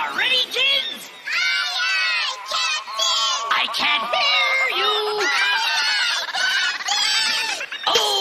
Ready, kids? Aye, Captain! I can't hear you. Oh!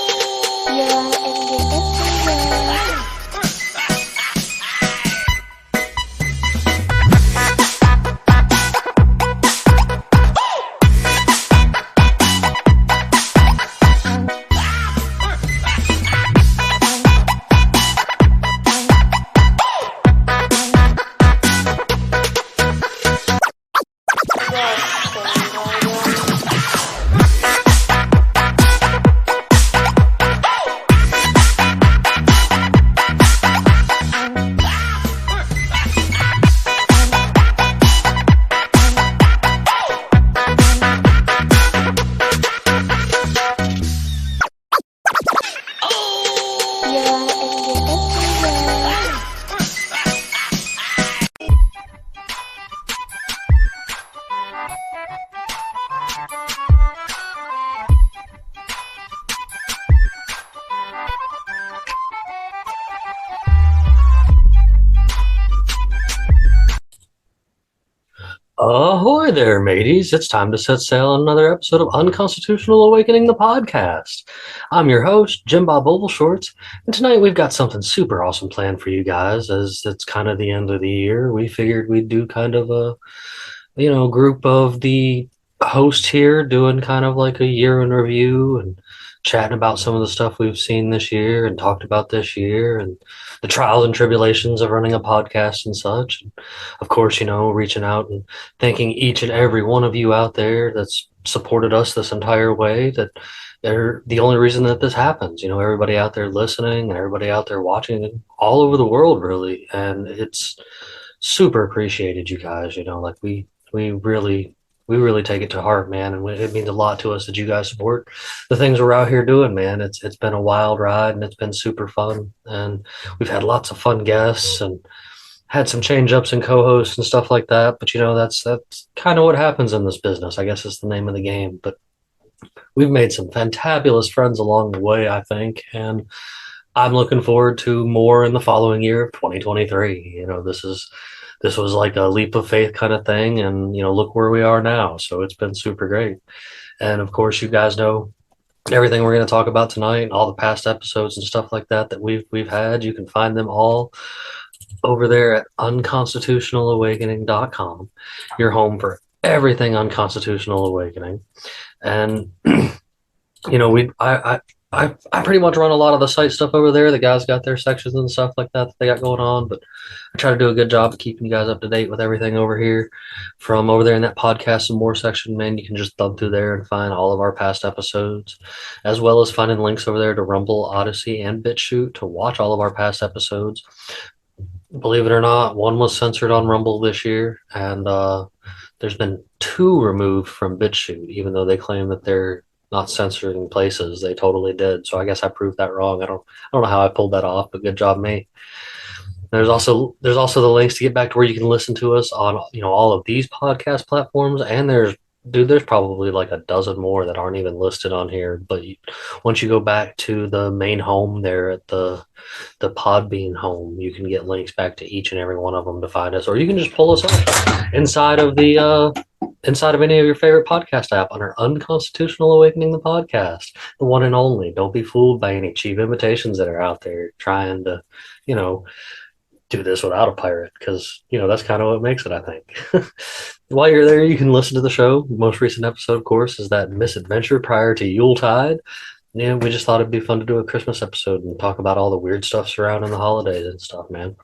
Ahoy there, mateys. It's time to set sail on another episode of Unconstitutional Awakening, the podcast. I'm your host, Jim Bob Ovalshorts, and tonight we've got something super awesome planned for you guys. As it's kind of the end of the year, we figured we'd do kind of a, group of the hosts here doing kind of like a year in review and chatting about some of the stuff we've seen this year and talked about this year and the trials and tribulations of running a podcast and such. And of course, reaching out and thanking each and every one of you out there that's supported us this entire way, that they're the only reason that this happens. Everybody out there listening and everybody out there watching all over the world, really. And it's super appreciated, you guys. Like we really take it to heart, man, and it means a lot to us that you guys support the things we're out here doing, man. It's been a wild ride, and it's been super fun, and we've had lots of fun guests and had some change ups and co-hosts and stuff like that. But that's kind of what happens in this business. I guess it's the name of the game. But we've made some fantabulous friends along the way, I think, and I'm looking forward to more in the following year of 2023. This was like a leap of faith kind of thing, and look where we are now. So it's been super great. And of course, you guys know everything we're going to talk about tonight, all the past episodes and stuff like that we've had. You can find them all over there at unconstitutionalawakening.com, your home for everything Unconstitutional Awakening. And we I pretty much run a lot of the site stuff over there. The guys got their sections and stuff like that they got going on, but I try to do a good job of keeping you guys up to date with everything over here. From over there in that podcast and more section, man, you can just thumb through there and find all of our past episodes, as well as finding links over there to Rumble, Odyssey, and BitChute to watch all of our past episodes. Believe it or not, one was censored on Rumble this year, and there's been 2 removed from BitChute, even though they claim that they're not censoring places. They totally did. So I guess I proved that wrong. I don't know how I pulled that off, but good job me. There's also the links to get back to where you can listen to us on all of these podcast platforms, and there's probably like a dozen more that aren't even listed on here. But once you go back to the main home there at the Podbean home, you can get links back to each and every one of them to find us, or you can just pull us up inside of any of your favorite podcast app under Unconstitutional Awakening, the podcast, the one and only. Don't be fooled by any cheap imitations that are out there trying to, do this without a pirate, because, that's kind of what makes it, I think. While you're there, you can listen to the show. The most recent episode, of course, is that misadventure prior to Yuletide. Yeah, we just thought it'd be fun to do a Christmas episode and talk about all the weird stuff surrounding the holidays and stuff, man.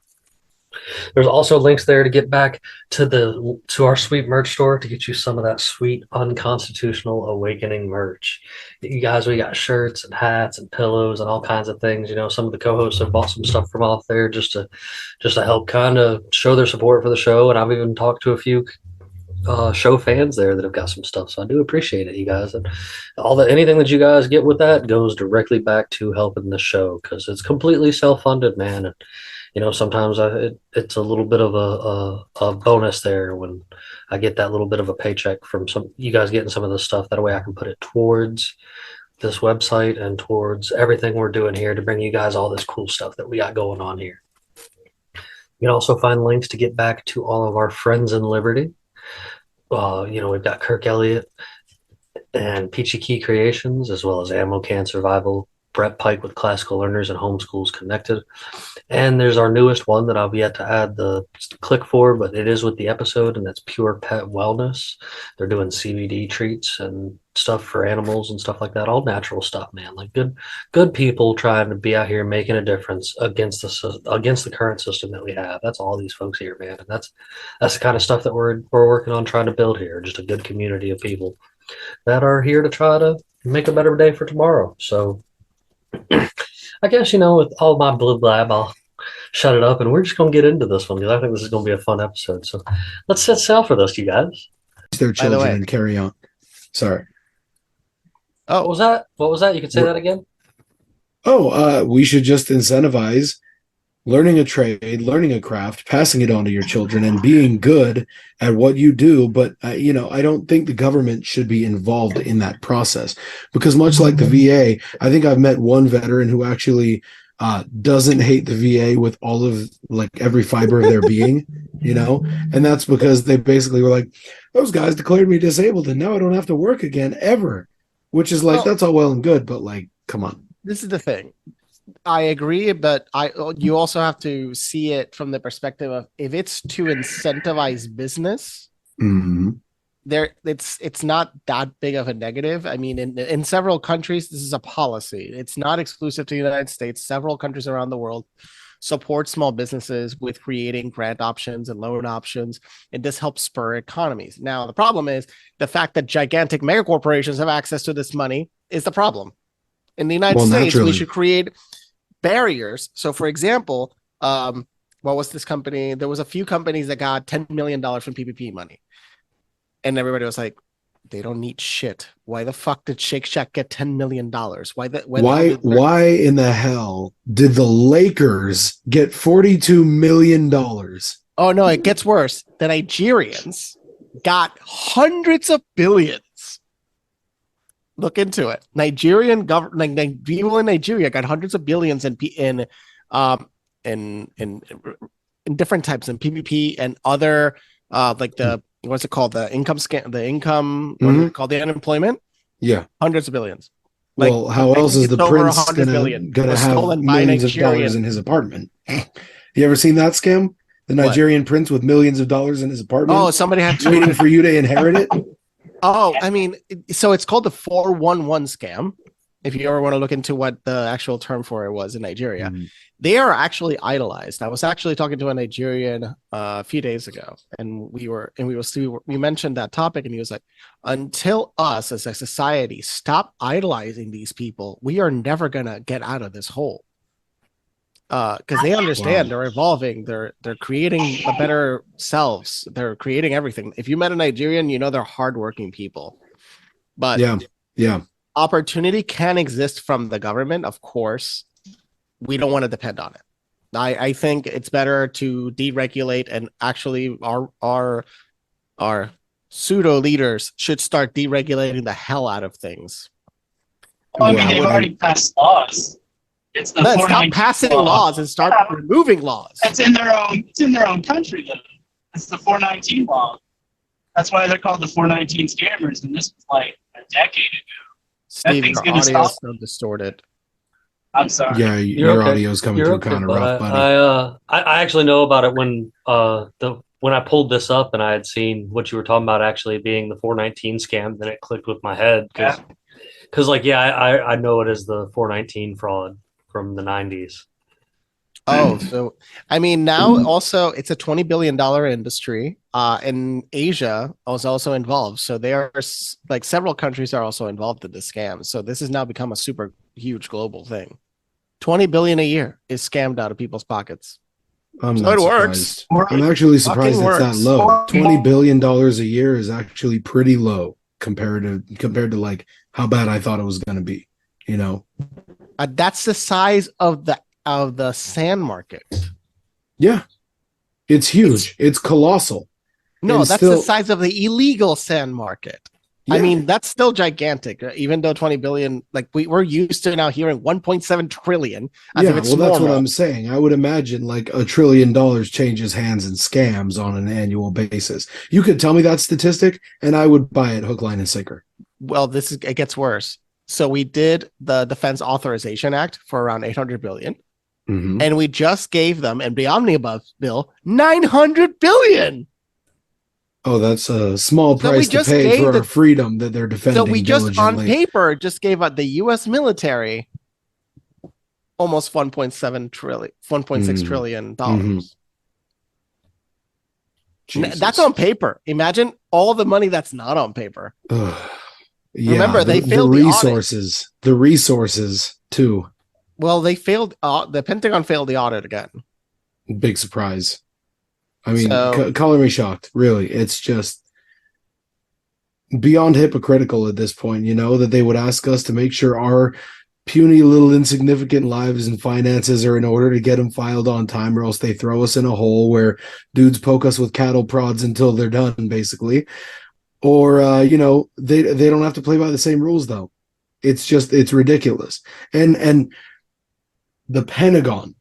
There's also links there to get back to our sweet merch store to get you some of that sweet Unconstitutional Awakening merch. You guys, we got shirts and hats and pillows and all kinds of things. Some of the co-hosts have bought some stuff from off there just to help kind of show their support for the show. And I've even talked to a few show fans there that have got some stuff. So I do appreciate it, you guys. And anything that you guys get with that goes directly back to helping the show, because it's completely self-funded, man. And sometimes it's a little bit of a bonus there when I get that little bit of a paycheck from some you guys getting some of the stuff. That way I can put it towards this website and towards everything we're doing here to bring you guys all this cool stuff that we got going on here. You can also find links to get back to all of our friends in Liberty. We've got Kirk Elliott and Peachy Key Creations, as well as Ammo Can Survival, Brett Pike with Classical Learners and Homeschools Connected. And there's our newest one that I've yet to add the click for, but it is with the episode, and that's Pure Pet Wellness. They're doing CBD treats and stuff for animals and stuff like that. All natural stuff, man. Like good people trying to be out here making a difference against the current system that we have. That's all these folks here, man. And that's the kind of stuff that we're working on trying to build here. Just a good community of people that are here to try to make a better day for tomorrow. So I guess, with all my blue blab, I'll shut it up and we're just going to get into this one because I think this is going to be a fun episode. So let's set sail for this, you guys. Their children and carry on. Sorry. Oh, what was that? What was that? You could say that again? We should just incentivize learning a trade, learning a craft, passing it on to your children, and being good at what you do. But, I don't think the government should be involved in that process because much like the VA, I think I've met one veteran who actually doesn't hate the VA with all of every fiber of their being, and that's because they basically were like, those guys declared me disabled and now I don't have to work again ever, which is that's all well and good, but come on. This is the thing. I agree, but you also have to see it from the perspective of if it's to incentivize business, it's not that big of a negative. I mean, in several countries, this is a policy. It's not exclusive to the United States. Several countries around the world support small businesses with creating grant options and loan options, and this helps spur economies. Now, the problem is the fact that gigantic mega corporations have access to this money is the problem. In the United States, naturally, we should create barriers. So, for example, what was this company? There was a few companies that got $10 million from PPP money. And everybody was like, they don't need shit. Why the fuck did Shake Shack get $10 million? Why in the hell did the Lakers get $42 million? Oh, no, it gets worse. The Nigerians got hundreds of billions. Look into it. Nigerian government, people in Nigeria got hundreds of billions in different types in PPP and other what's it called? The income scam, what is it called? The unemployment. Yeah, hundreds of billions. Well, how else is the prince gonna have millions of dollars in his apartment? You ever seen that scam? The Nigerian prince with millions of dollars in his apartment. Oh, somebody had waiting for you to inherit it. Oh, I mean, so it's called the 411 scam. If you ever want to look into what the actual term for it was in Nigeria, they are actually idolized. I was actually talking to a Nigerian a few days ago, and we mentioned that topic, and he was like, "Until us as a society stop idolizing these people, we are never gonna get out of this hole." Because they understand they're evolving, they're creating a better selves, they're creating everything. If you met a Nigerian, they're hardworking people. But yeah, opportunity can exist from the government, of course. We don't want to depend on it. I think it's better to deregulate, and actually our pseudo leaders should start deregulating the hell out of things. Well, they've already passed laws. It's the stop passing laws and start removing laws. It's in their own country though. It's the 419 law. That's why they're called the 419 scammers, and this was like a decade ago. Steve, your audio is so distorted. I'm sorry. Yeah, your audio's coming through kind of rough, buddy. I actually know about it when I pulled this up and I had seen what you were talking about actually being the 419 scam. Then it clicked with my head because I know it as the 419 fraud from the 90s. Oh, so I mean, now also it's a $20 billion industry, and Asia was also involved. So there are several countries are also involved in this scam. So this has now become a super huge global thing. 20 billion a year is scammed out of people's pockets. I'm not surprised. I'm actually surprised it's that low. $20 billion a year is actually pretty low compared to like how bad I thought it was going to be. That's the size of the sand market. Yeah, it's huge. It's colossal. No, that's the size of the illegal sand market. I Yeah. mean, that's still gigantic, even though 20 billion, like we're used to now hearing 1.7 trillion as if it's well, that's normal. what I'm saying. I would imagine like $1 trillion changes hands in scams on an annual basis. You could tell me that statistic, and I would buy it hook, line, and sinker. Well, it gets worse. So we did the Defense Authorization Act for around 800 billion, Mhm. and we just gave them, and the omnibus bill, 900 billion. Oh, that's a small So we price to just pay gave for the- our freedom that they're defending So we just on diligently. paper just gave out the U.S. military almost 1.6 trillion dollars. Jesus. That's on paper. Imagine all the money that's not on paper. Ugh. Yeah, Remember, they failed the the audit. resources too. Well, they failed. The Pentagon failed the audit again. Big surprise. I mean, So- color me shocked. Really, it's just beyond hypocritical at this point. You know that they would ask us to make sure our puny little insignificant lives and finances are in order to get them filed on time, or else they throw us in a hole where dudes poke us with cattle prods until they're done, basically. Or they don't have to play by the same rules though. It's ridiculous. And the Pentagon,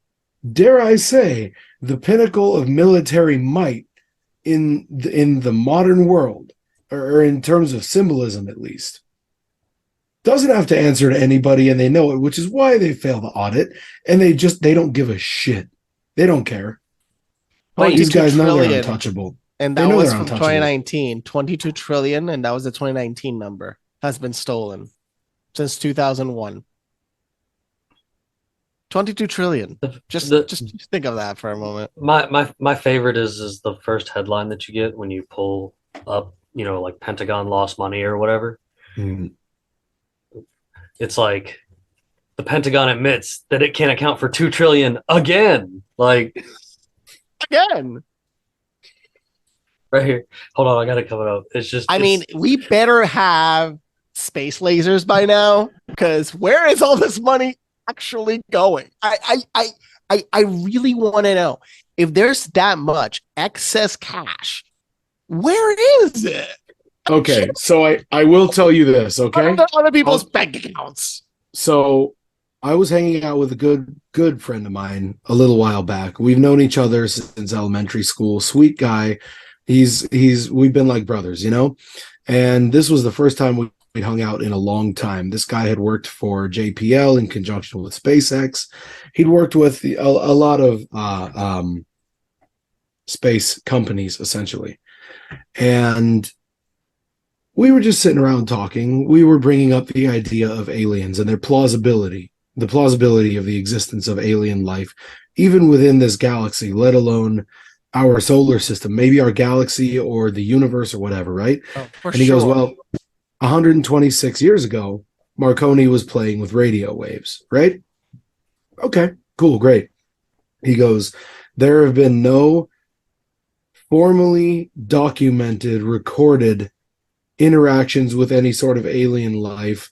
dare I say, the pinnacle of military might in the modern world, or in terms of symbolism at least, doesn't have to answer to anybody, and they know it, which is why they fail the audit, and they don't give a shit. They don't care. These guys know they're untouchable. And They that know was they're from untouchable. 2019, 22 trillion, and that was the 2019 number, has been stolen since 2001. 22 trillion. Just think of that for a moment. My favorite is the first headline that you get when you pull up, like Pentagon lost money or whatever. Mm. It's like the Pentagon admits that it can't account for 2 trillion again. Like Again. right here. Hold on, I got it coming up. It's just I mean, we better have space lasers by now, because where is all this money actually going? I really want to know if there's that much excess cash. Where is it? Okay, so I will tell you this, okay? Other people's bank accounts. So I was hanging out with a good friend of mine a little while back. We've known each other since elementary school. Sweet guy. We've been like brothers, And this was the first time we hung out in a long time. This guy had worked for JPL in conjunction with SpaceX. He'd worked with a lot of space companies, essentially. And we were just sitting around talking. We were bringing up the idea of aliens and their plausibility, the plausibility of the existence of alien life, even within this galaxy, let alone our solar system, maybe our galaxy or the universe or whatever, right? Oh, for and he sure. goes, well, 126 years ago, Marconi was playing with radio waves, right? Okay, cool, great. He goes, there have been no formally documented, recorded interactions with any sort of alien life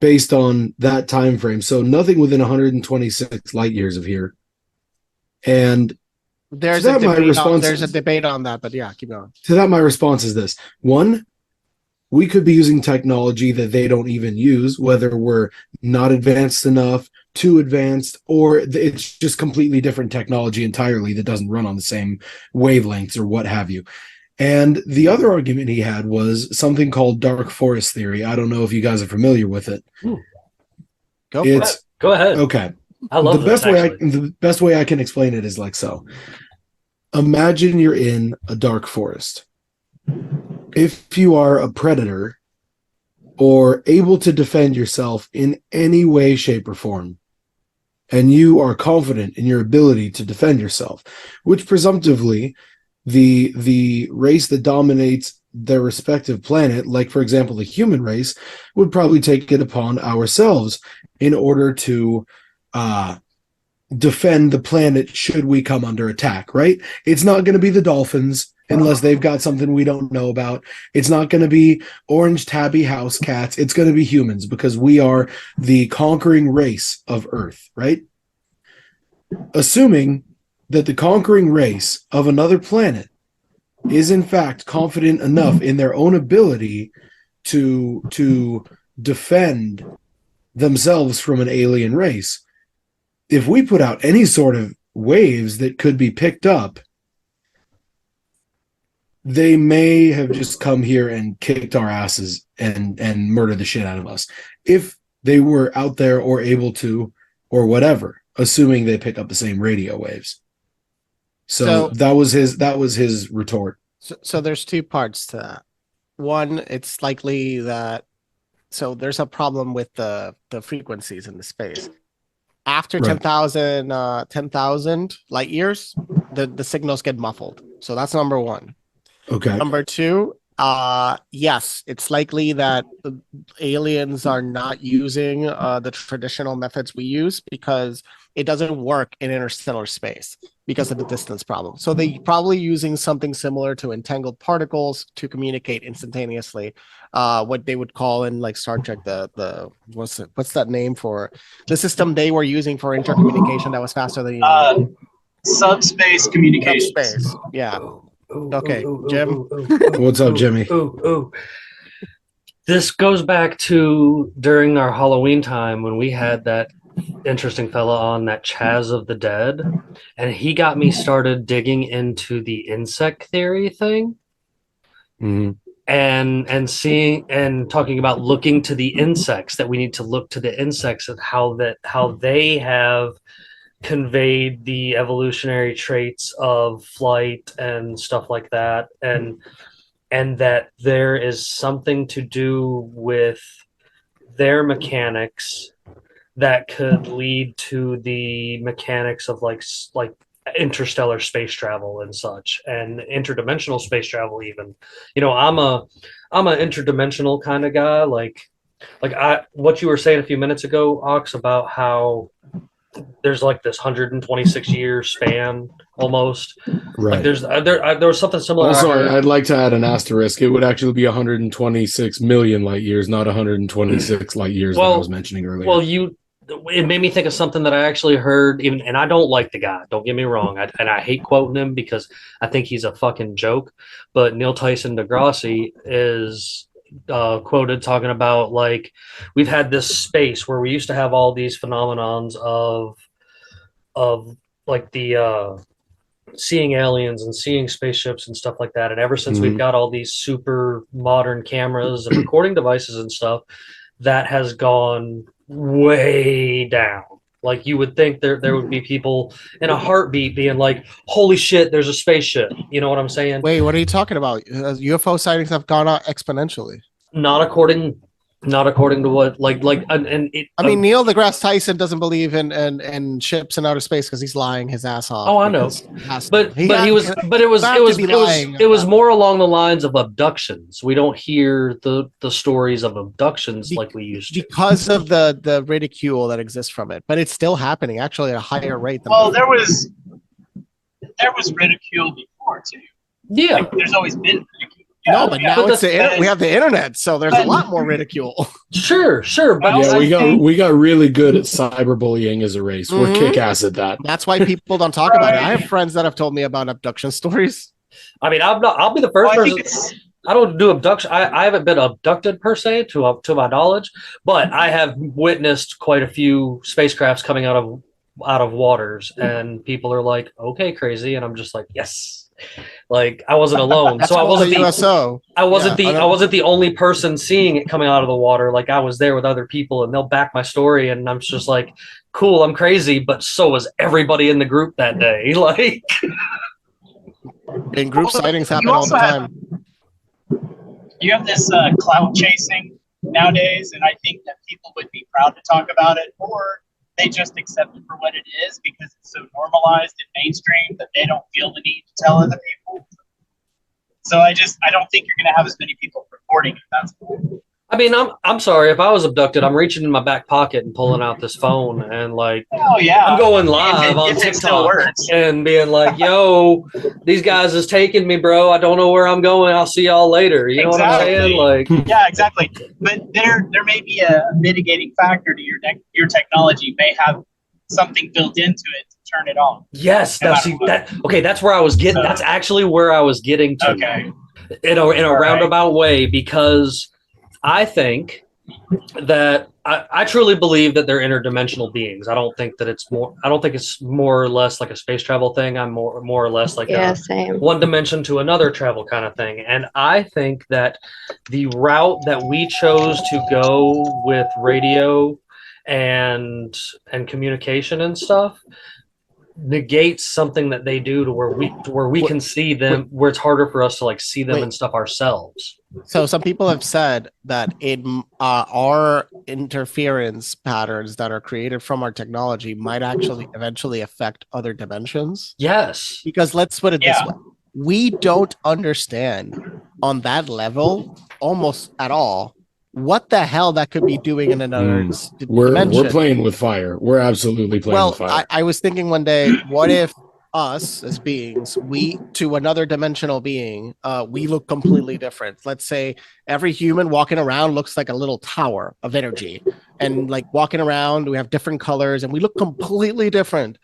based on that time frame. So nothing within 126 light years of here. And There's to a that, my debate. response There's a is- debate on that, but yeah, keep going. to that, my response is this. One, we could be using technology that they don't even use, whether we're not advanced enough, too advanced, or it's just completely different technology entirely that doesn't run on the same wavelengths or what have you. And the other argument he had was something called dark forest theory. I don't know if you guys are familiar with it. Go for It's it. go ahead. okay. I love this. The best way I can explain it is like so. Imagine you're in a dark forest. If you are a predator or able to defend yourself in any way, shape, or form, and you are confident in your ability to defend yourself, which presumptively the race that dominates their respective planet, like for example the human race, would probably take it upon ourselves in order to defend the planet should we come under attack, right? It's not going to be the dolphins unless they've got something we don't know about. It's not going to be orange tabby house cats. It's going to be humans because we are the conquering race of Earth, right? Assuming that the conquering race of another planet is in fact confident enough in their own ability to defend themselves from an alien race. If we put out any sort of waves that could be picked up, they may have just come here and kicked our asses and murdered the shit out of us if they were out there or able to, or whatever, assuming they pick up the same radio waves. So that was his retort. So there's two parts to that. One, it's likely that so there's a problem with the frequencies in the space. After Right. 10,000 light years, the signals get muffled. So that's number one. Okay. Number two, yes, it's likely that the aliens are not using the traditional methods we use because it doesn't work in interstellar space because of the distance problem. So they probably using something similar to entangled particles to communicate instantaneously. What they would call in like Star Trek the what's that name for the system they were using for intercommunication that was faster than Subspace communications. space. Yeah. Okay, Jim. What's up, Jimmy? This goes back to during our Halloween time when we had that interesting fella on, that Chaz of the Dead, and he got me started digging into the insect theory thing. Mhm. And seeing and talking about looking to the insects, that we need to look to the insects and how they have conveyed the evolutionary traits of flight and stuff like that, and that there is something to do with their mechanics that could lead to the mechanics of like interstellar space travel and such, and interdimensional space travel even. I'm an interdimensional kind of guy, like what you were saying a few minutes ago, Ox, about how there's like this 126 year span almost. Right. Like there was something similar. Also, I'd like to add an asterisk. It would actually be 126 million light years, not 126 light years that I was mentioning earlier. Well, it made me think of something that I actually heard, even, and I don't like the guy, don't get me wrong, and I hate quoting him because I think he's a fucking joke, but Neil Tyson deGrasse is quoted talking about, like, we've had this space where we used to have all these phenomenons of like the seeing aliens and seeing spaceships and stuff like that, and ever since we've got all these super modern cameras and recording devices and stuff, that has gone way down. Like, you would think there would be people in a heartbeat being like, holy shit, there's a spaceship. You know what I'm saying? Wait, what are you talking about? UFO sightings have gone up exponentially. Not according to what I mean, Neil deGrasse Tyson doesn't believe in ships in outer space because he's lying his ass off. Oh, I know. It was more along the lines of abductions. We don't hear the stories of abductions like we used to because of the ridicule that exists from it. But it's still happening, actually, at a higher rate than Well, there was ridicule before too. Yeah. Like, there's always been ridicule. No, but now But we have the internet, so there's a lot more ridicule. Sure, but yeah, we got really good at cyberbullying as a race. We're kick ass at that. That's why people don't talk about it. I have friends that have told me about abduction stories. I mean, I'll be the first person. I don't do abduction. I haven't been abducted per se, to my knowledge, but I have witnessed quite a few spacecrafts coming out of waters, and people are like, "Okay, crazy," and I'm just like, "Yes." Like, I wasn't alone, so I wasn't the USO. I wasn't the only person seeing it coming out of the water. Like, I was there with other people, and they'll back my story, and I'm just like, "Cool, I'm crazy," but so was everybody in the group that day. Like, and group sightings happen all the time. You have this clout chasing nowadays, and I think that people would be proud to talk about it, or they just accept it for what it is because it's so normalized and mainstream that they don't feel the need to tell other people. So I don't think you're going to have as many people reporting it. That's cool. I mean, I'm sorry, if I was abducted, I'm reaching in my back pocket and pulling out this phone and, like, I'm going live on TikTok and being like, "Yo, these guys is taking me, bro. I don't know where I'm going. I'll see y'all later." You know what I'm saying? Like, yeah, exactly. But there may be a mitigating factor to your technology. May have something built into it to turn it on. Yes, that's where I was getting. That's actually where I was getting to. Okay. In a roundabout way, because I think that I truly believe that they're interdimensional beings. I don't think that it's more. I don't think it's more or less like a space travel thing. I'm more or less like Yeah, a same. one dimension to another travel kind of thing. And I think that the route that we chose to go with radio and communication and stuff negates something that they do to where we can see them, where it's harder for us to like see them and stuff ourselves. So some people have said that our interference patterns that are created from our technology might actually eventually affect other dimensions. Yes. Because let's put it this way. We don't understand on that level almost at all what the hell that could be doing in another dimension. We're playing with fire. We're absolutely playing with fire. I was thinking one day, what if us as beings, we to another dimensional being, we look completely different. Let's say every human walking around looks like a little tower of energy, and like walking around, we have different colors and we look completely different.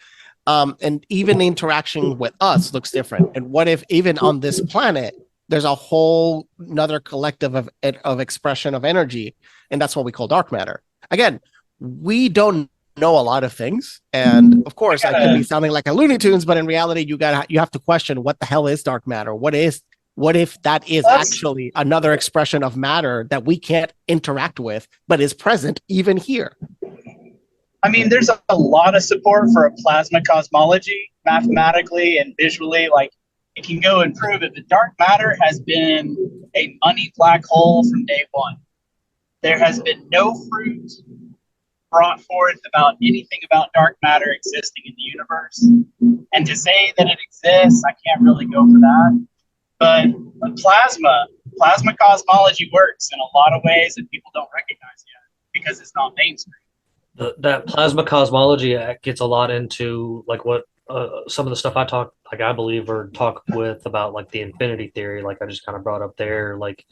And even the interaction with us looks different. And what if even on this planet, there's a whole another collective of expression of energy, and that's what we call dark matter. Again, we don't know a lot of things, and of course, I could be sounding like a Looney Tunes, but in reality, you have to question what the hell is dark matter. What if that is actually another expression of matter that we can't interact with, but is present even here? I mean, there's a lot of support for a plasma cosmology, mathematically and visually. Like, it can go and prove it. The dark matter has been a money black hole from day one. There has been no fruit brought forth about anything about dark matter existing in the universe. And to say that it exists, I can't really go for that. But plasma cosmology works in a lot of ways that people don't recognize yet because it's not mainstream. That plasma cosmology gets a lot into like what some of the stuff I believe or talk with about like the infinity theory, like I just kind of brought up there, like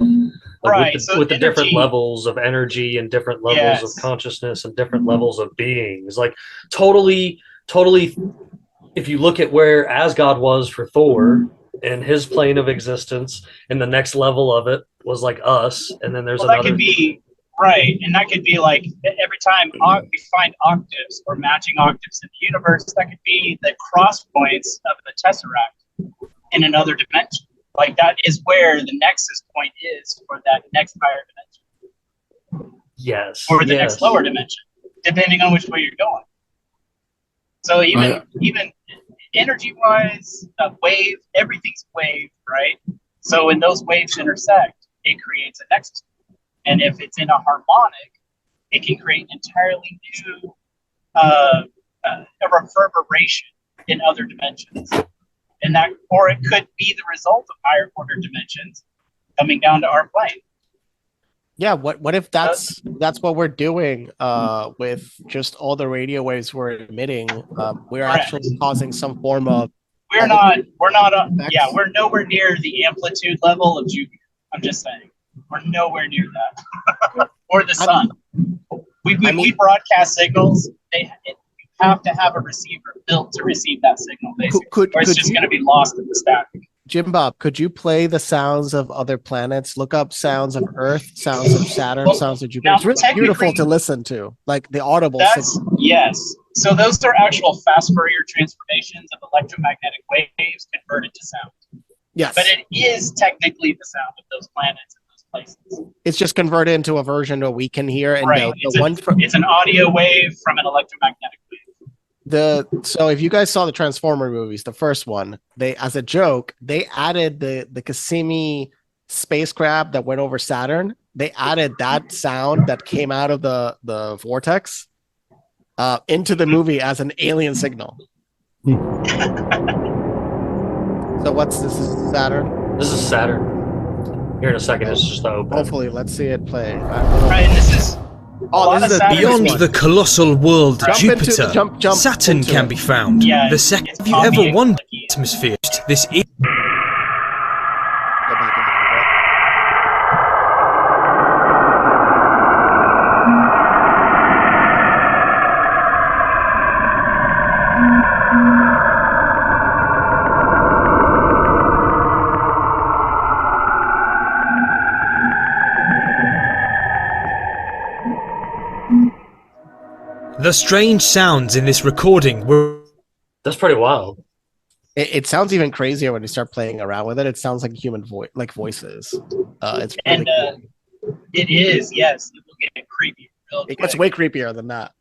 right. with the different levels of energy and different levels of consciousness and different levels of beings, like totally. If you look at where Asgard was for Thor and his plane of existence, and the next level of it was like us, and then there's another. That could be right, and that could be like every time we find octaves or matching octaves in the universe, that could be the cross points of the tesseract in another dimension. Like that is where the nexus point is for that next higher dimension. Yes. Or the next lower dimension, depending on which way you're going. So even energy-wise, wave, everything's wave, right? So when those waves intersect, it creates a nexus. And if it's in a harmonic, it can create an entirely new a reverberation in other dimensions. And that, or it could be the result of higher order dimensions coming down to our plane. Yeah, what if that's what we're doing with just all the radio waves we're emitting? We're actually causing some form of. We're nowhere near the amplitude level of Jupiter. I'm just saying. We're nowhere near that. Or the sun. We broadcast signals. You have to have a receiver built to receive that signal, basically. Or it's just going to be lost in the static. Jim Bob, could you play the sounds of other planets? Look up sounds of Earth, sounds of Saturn, sounds of Jupiter. It's really beautiful to listen to, like the audible signal. Yes. So those are actual fast Fourier transformations of electromagnetic waves converted to sound. Yes. But it is technically the sound of those planets. Places. It's just converted into a version that we can hear, and right. It's an audio wave from an electromagnetic wave. So if you guys saw the Transformer movies, the first one, they, as a joke, they added the Cassini spacecraft that went over Saturn. They added that sound that came out of the vortex into the movie as an alien signal. So what's this? Is Saturn? This is Saturn. Here in a second, it's just open. Hopefully, let's see it play. Right, this is. This is beyond the colossal world Jupiter. Saturn can be found. Yeah, the second. Have you ever wondered atmosphere? This is. The strange sounds in this recording were... That's pretty wild. It sounds even crazier when you start playing around with it. It sounds like human voice, like voices. It's really cool. It is, yes. It will get creepy. It gets way creepier than that.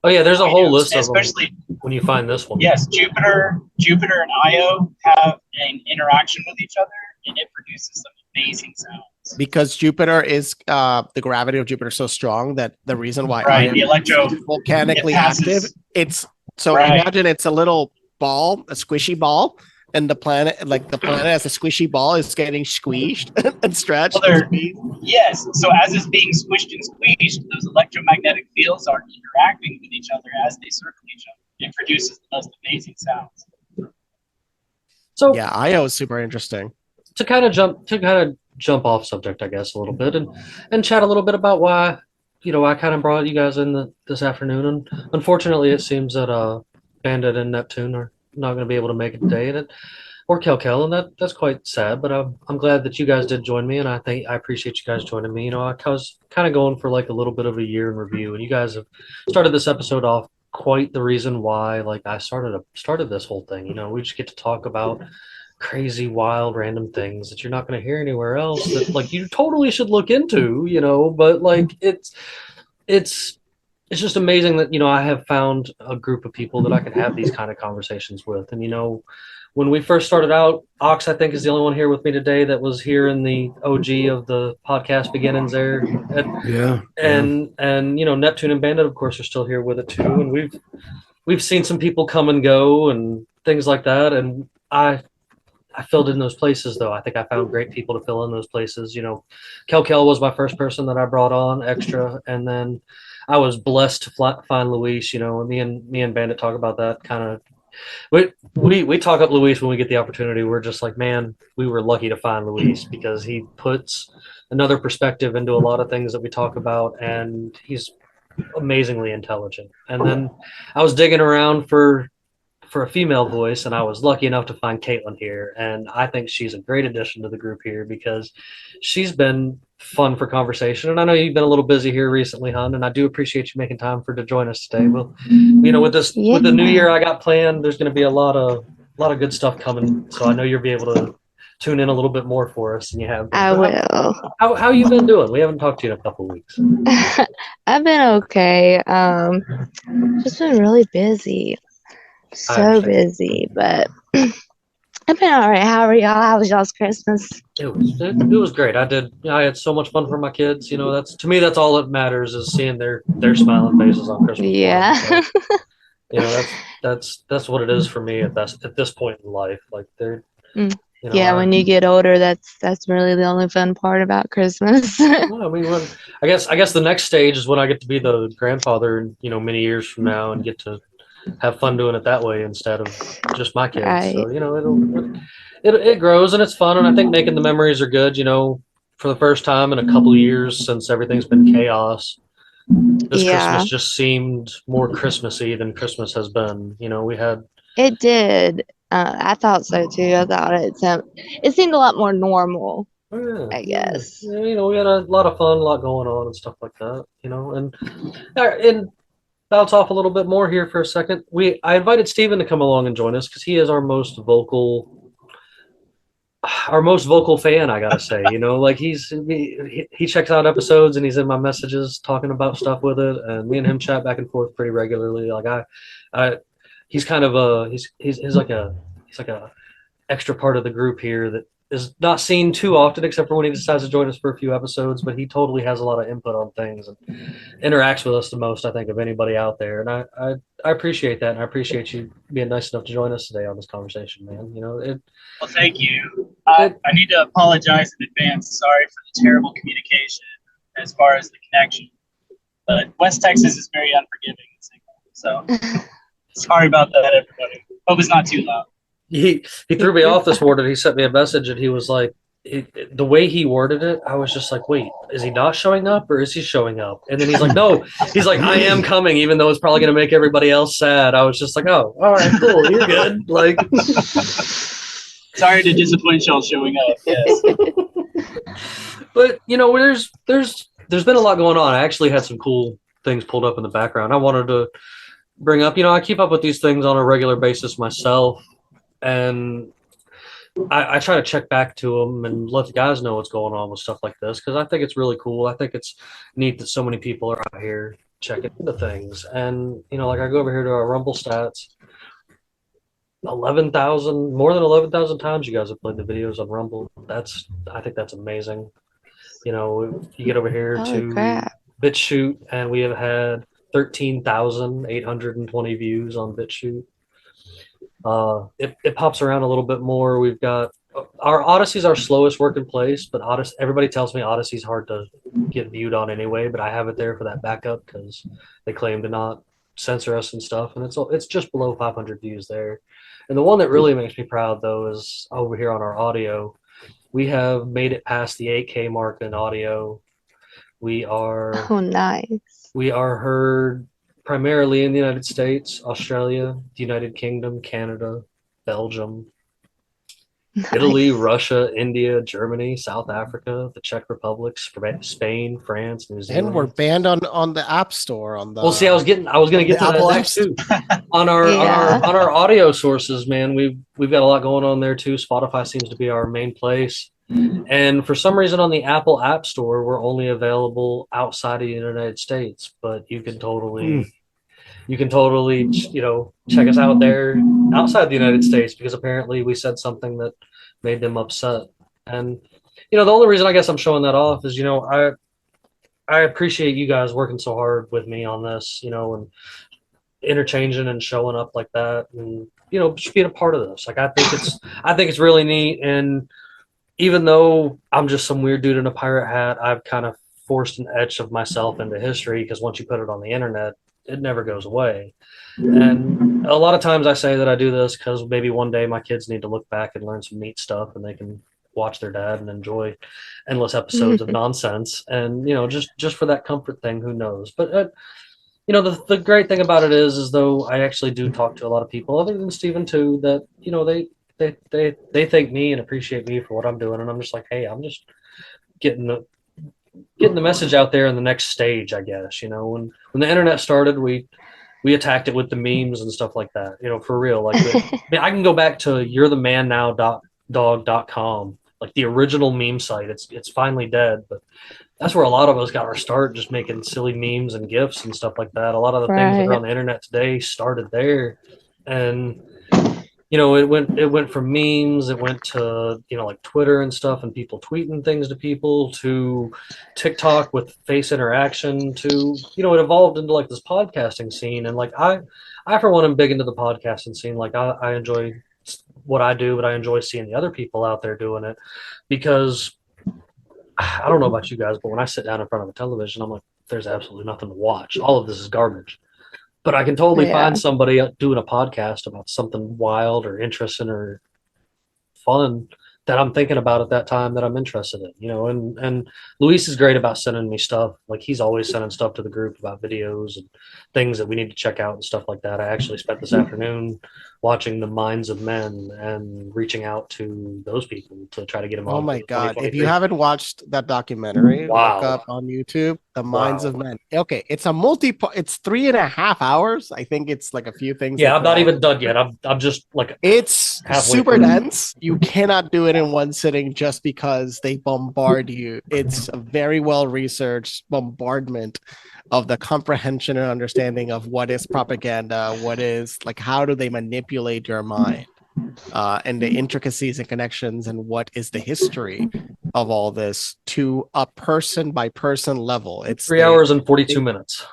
Oh yeah, there's a whole list of especially them when you find this one. Yes, Jupiter and Io have an interaction with each other, and it produces some amazing sounds. Because Jupiter is the gravity of Jupiter is so strong that the reason why Io is volcanically active, it's so imagine it's a little ball, a squishy ball, and the planet as a squishy ball is getting squeezed and stretched. Yes, so as it's being squished and squeezed, those electromagnetic fields are interacting with each other as they circle each other. It produces the most amazing sounds. So yeah, Io is super interesting. To kind of jump off subject, I guess, a little bit and chat a little bit about why I kind of brought you guys in this afternoon. And unfortunately, it seems that Bandit and Neptune are not going to be able to make it today, or Kel, and that's quite sad. But I'm glad that you guys did join me, and I appreciate you guys joining me. I was kind of going for like a little bit of a year in review, and you guys have started this episode off quite the reason why I started this whole thing. We just get to talk about crazy, wild, random things that you're not going to hear anywhere else that you totally should look into. But it's just amazing that I have found a group of people that I can have these kind of conversations with. And when we first started out, Ox I think is the only one here with me today that was here in the OG of the podcast beginnings there. And Neptune and Bandit of course are still here with it too. And we've seen some people come and go and things like that. And I filled in those places though. I think I found great people to fill in those places. Kel was my first person that I brought on extra, and then I was blessed to find Luis. And me and Bandit talk about that kind of. We talk up Luis when we get the opportunity. We're just like, man, we were lucky to find Luis because he puts another perspective into a lot of things that we talk about, and he's amazingly intelligent. And then I was digging around for a female voice, and I was lucky enough to find Caitlin here, and I think she's a great addition to the group here because she's been fun for conversation. And I know you've been a little busy here recently, hon, and I do appreciate you making time to join us today. Well, with the new year I got planned, there's going to be a lot of good stuff coming, so I know you'll be able to tune in a little bit more for us than you have been. I will. How you been doing? We haven't talked to you in a couple of weeks. I've been okay. Just been really busy. So busy, but I've been all right. How are y'all? How was y'all's Christmas? It was great. I had so much fun for my kids. That's to me, that's all that matters is seeing their smiling faces on Christmas. Yeah. So, that's what it is for me at this point in life. Like they're when you get older, that's really the only fun part about Christmas. Well, I guess the next stage is when I get to be the grandfather, many years from now, and get to have fun doing it that way instead of just my kids. Right. So it grows and it's fun, and I think making the memories are good. For the first time in a couple of years since everything's been chaos, this Christmas just seemed more Christmassy than Christmas has been. It did. I thought so too. I thought it seemed a lot more normal. I guess. Yeah, we had a lot of fun, a lot going on and stuff like that. And bounce off a little bit more here for a second. I invited Steven to come along and join us because he is our most vocal fan, I gotta say. He checks out episodes and he's in my messages talking about stuff with it, and me and him chat back and forth pretty regularly. He's kind of he's like a extra part of the group here that is not seen too often, except for when he decides to join us for a few episodes, but he totally has a lot of input on things and interacts with us the most, I think, of anybody out there. And I appreciate that. And I appreciate you being nice enough to join us today on this conversation, man. Well, thank you. I need to apologize in advance. Sorry for the terrible communication as far as the connection, but West Texas is very unforgiving in signal. So sorry about that, everybody. Hope it's not too loud. He threw me off this morning. He sent me a message and he was like, the way he worded it, I was just like, wait, is he not showing up or is he showing up? And then he's like, no, he's like, I am coming, even though it's probably going to make everybody else sad. I was just like, oh, all right, cool. You're good. Like, sorry to disappoint y'all showing up. Yes. But, there's been a lot going on. I actually had some cool things pulled up in the background. I wanted to bring up, I keep up with these things on a regular basis myself, and I try to check back to them and let the guys know what's going on with stuff like this, because I think it's really cool. I think it's neat that so many people are out here checking into things. And, like I go over here to our Rumble stats, 11,000, more than 11,000 times you guys have played the videos on Rumble. I think that's amazing. You get over here to crap. BitChute, and we have had 13,820 views on BitChute. It pops around a little bit more. We've got our Odyssey's our slowest working place, but everybody tells me Odyssey's hard to get viewed on anyway, but I have it there for that backup because they claim to not censor us and stuff, and it's just below 500 views there. And the one that really makes me proud, though, is over here on our audio. We have made it past the 8K mark in audio. We are nice. We are heard primarily in the United States, Australia, the United Kingdom, Canada, Belgium, Italy, Russia, India, Germany, South Africa, the Czech Republic, Spain, France, New Zealand. And we're banned on the App Store. On the Well, see, I was going to get to that next too. On our audio sources, man, we've got a lot going on there too. Spotify seems to be our main place. And for some reason on the Apple App Store, we're only available outside of the United States, but you can totally check us out there outside the United States, because apparently we said something that made them upset. And the only reason I guess I'm showing that off is I appreciate you guys working so hard with me on this, and interchanging and showing up like that, and just being a part of this. Like I think it's really neat. And even though I'm just some weird dude in a pirate hat, I've kind of forced an etch of myself into history, because once you put it on the internet, it never goes away. And a lot of times I say that I do this because maybe one day my kids need to look back and learn some neat stuff, and they can watch their dad and enjoy endless episodes of nonsense. And, just for that comfort thing, who knows? But, the great thing about it is though, I actually do talk to a lot of people other than Steven too, that, they thank me and appreciate me for what I'm doing. And I'm just like, hey, I'm just getting the message out there in the next stage, I guess. When the internet started, we attacked it with the memes and stuff like that, for real. Like, I can go back to you'rethemannowdog.com, like the original meme site. It's finally dead, but that's where a lot of us got our start, just making silly memes and GIFs and stuff like that. A lot of the things that are on the internet today started there. And it went from memes, it went to, like Twitter and stuff, and people tweeting things to people, to TikTok with face interaction, to, it evolved into like this podcasting scene. And like, I for one, am big into the podcasting scene. Like I enjoy what I do, but I enjoy seeing the other people out there doing it, because I don't know about you guys, but when I sit down in front of a television, I'm like, there's absolutely nothing to watch. All of this is garbage. But I can totally find somebody doing a podcast about something wild or interesting or fun that I'm thinking about at that time that I'm interested in, and Luis is great about sending me stuff. Like he's always sending stuff to the group about videos and things that we need to check out and stuff like that. I actually spent this afternoon watching The Minds of Men and reaching out to those people to try to get them on. Oh my God. If you haven't watched that documentary, look up on YouTube, The Minds of Men. Okay. It's it's 3.5 hours. I think it's like a few things. Yeah. I'm not even done yet. I'm just like, it's super dense. You cannot do it in one sitting just because they bombard you. It's a very well-researched bombardment of the comprehension and understanding of what is propaganda, what is like, how do they manipulate your mind, and the intricacies and connections, and what is the history of all this to a person by person level. It's 3 hours and 42 minutes.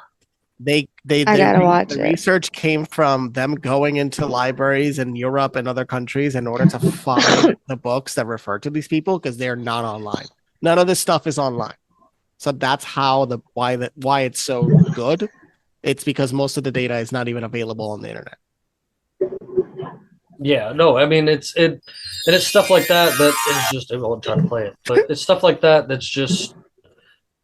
I gotta watch it. Research came from them going into libraries in Europe and other countries in order to find the books that refer to these people, because they're not online. None of this stuff is online. So that's how why it's so good. It's because most of the data is not even available on the internet. Yeah, no, I mean it's stuff like that is just, I won't try to play it, but it's stuff like that that's just,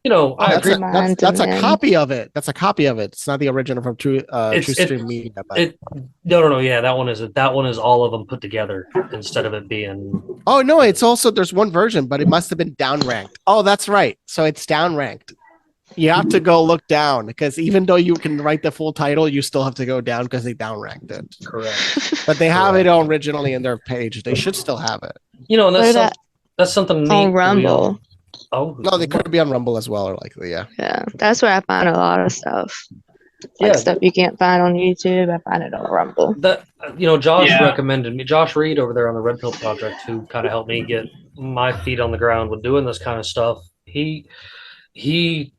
that's a copy of it. That's a copy of it. It's not the original from True Stream Media. No. Yeah, that one is all of them put together instead of it being. Oh no, it's also, there's one version, but it must have been downranked. Oh, that's right. So it's downranked. You have to go look down because even though you can write the full title, you still have to go down because they downranked it. Correct. But they have it originally in their page. They should still have it. You know, and that's something neat. On Rumble. No, they could be on Rumble as well, or likely, yeah. Yeah, that's where I find a lot of stuff. Like stuff you can't find on YouTube, I find it on Rumble. That Josh recommended me. Josh Reed over there on the Red Pill Project, who kind of helped me get my feet on the ground with doing this kind of stuff. He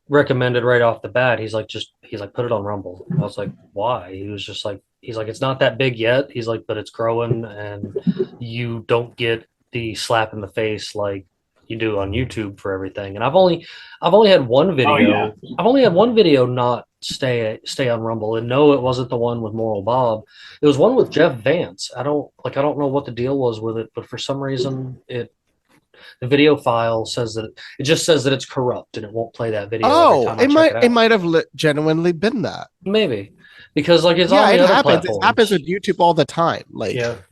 recommended right off the bat. He's like, put it on Rumble. I was like, why? He was just like, it's not that big yet. He's like, but it's growing, and you don't get the slap in the face like you do on YouTube for everything. And I've only had one video. Oh, yeah. I've only had one video not stay on Rumble, and no, it wasn't the one with Moral Bob. It was one with Jeff Vance. I don't know what the deal was with it, but for some reason the video file says that it just says that it's corrupt and it won't play that video. Oh, it might have genuinely been that. Maybe because it's on the it other happens. platforms. It happens with YouTube all the time.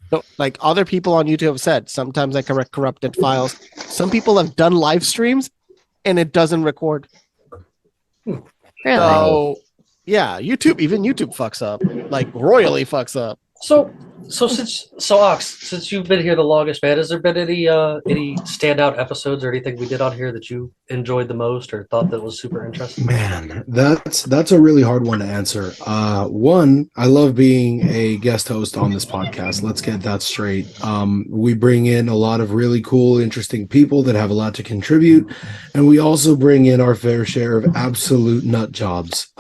So, other people on YouTube have said sometimes I correct corrupted files. Some people have done live streams and it doesn't record. Really? So yeah, even YouTube fucks up, like royally fucks up. So Ox, since you've been here the longest, man, has there been any standout episodes or anything we did on here that you enjoyed the most or thought that was super interesting? Man, that's a really hard one to answer. One, I love being a guest host on this podcast. Let's get that straight. We bring in a lot of really cool, interesting people that have a lot to contribute, and we also bring in our fair share of absolute nut jobs.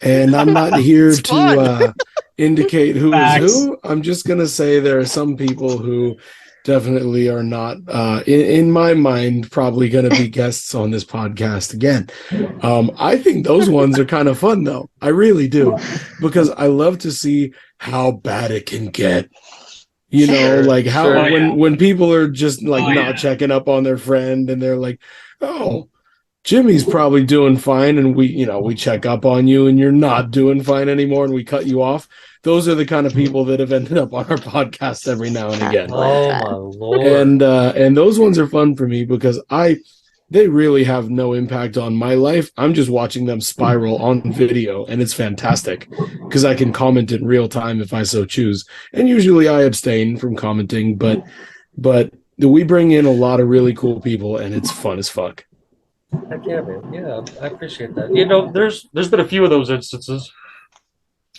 And I'm not here to indicate who is who. I'm just going to say there are some people who definitely are not, in my mind, probably going to be guests on this podcast again. I think those ones are kind of fun, though. I really do, because I love to see how bad it can get. When people are just not checking up on their friend and they're like, oh, Jimmy's probably doing fine, and we check up on you and you're not doing fine anymore and we cut you off. Those are the kind of people that have ended up on our podcast every now and again. Oh my Lord. And those ones are fun for me because they really have no impact on my life. I'm just watching them spiral on video, and it's fantastic because I can comment in real time if I so choose. And usually I abstain from commenting, but we bring in a lot of really cool people and it's fun as fuck. Heck yeah, man. Yeah, I appreciate that. There's been a few of those instances.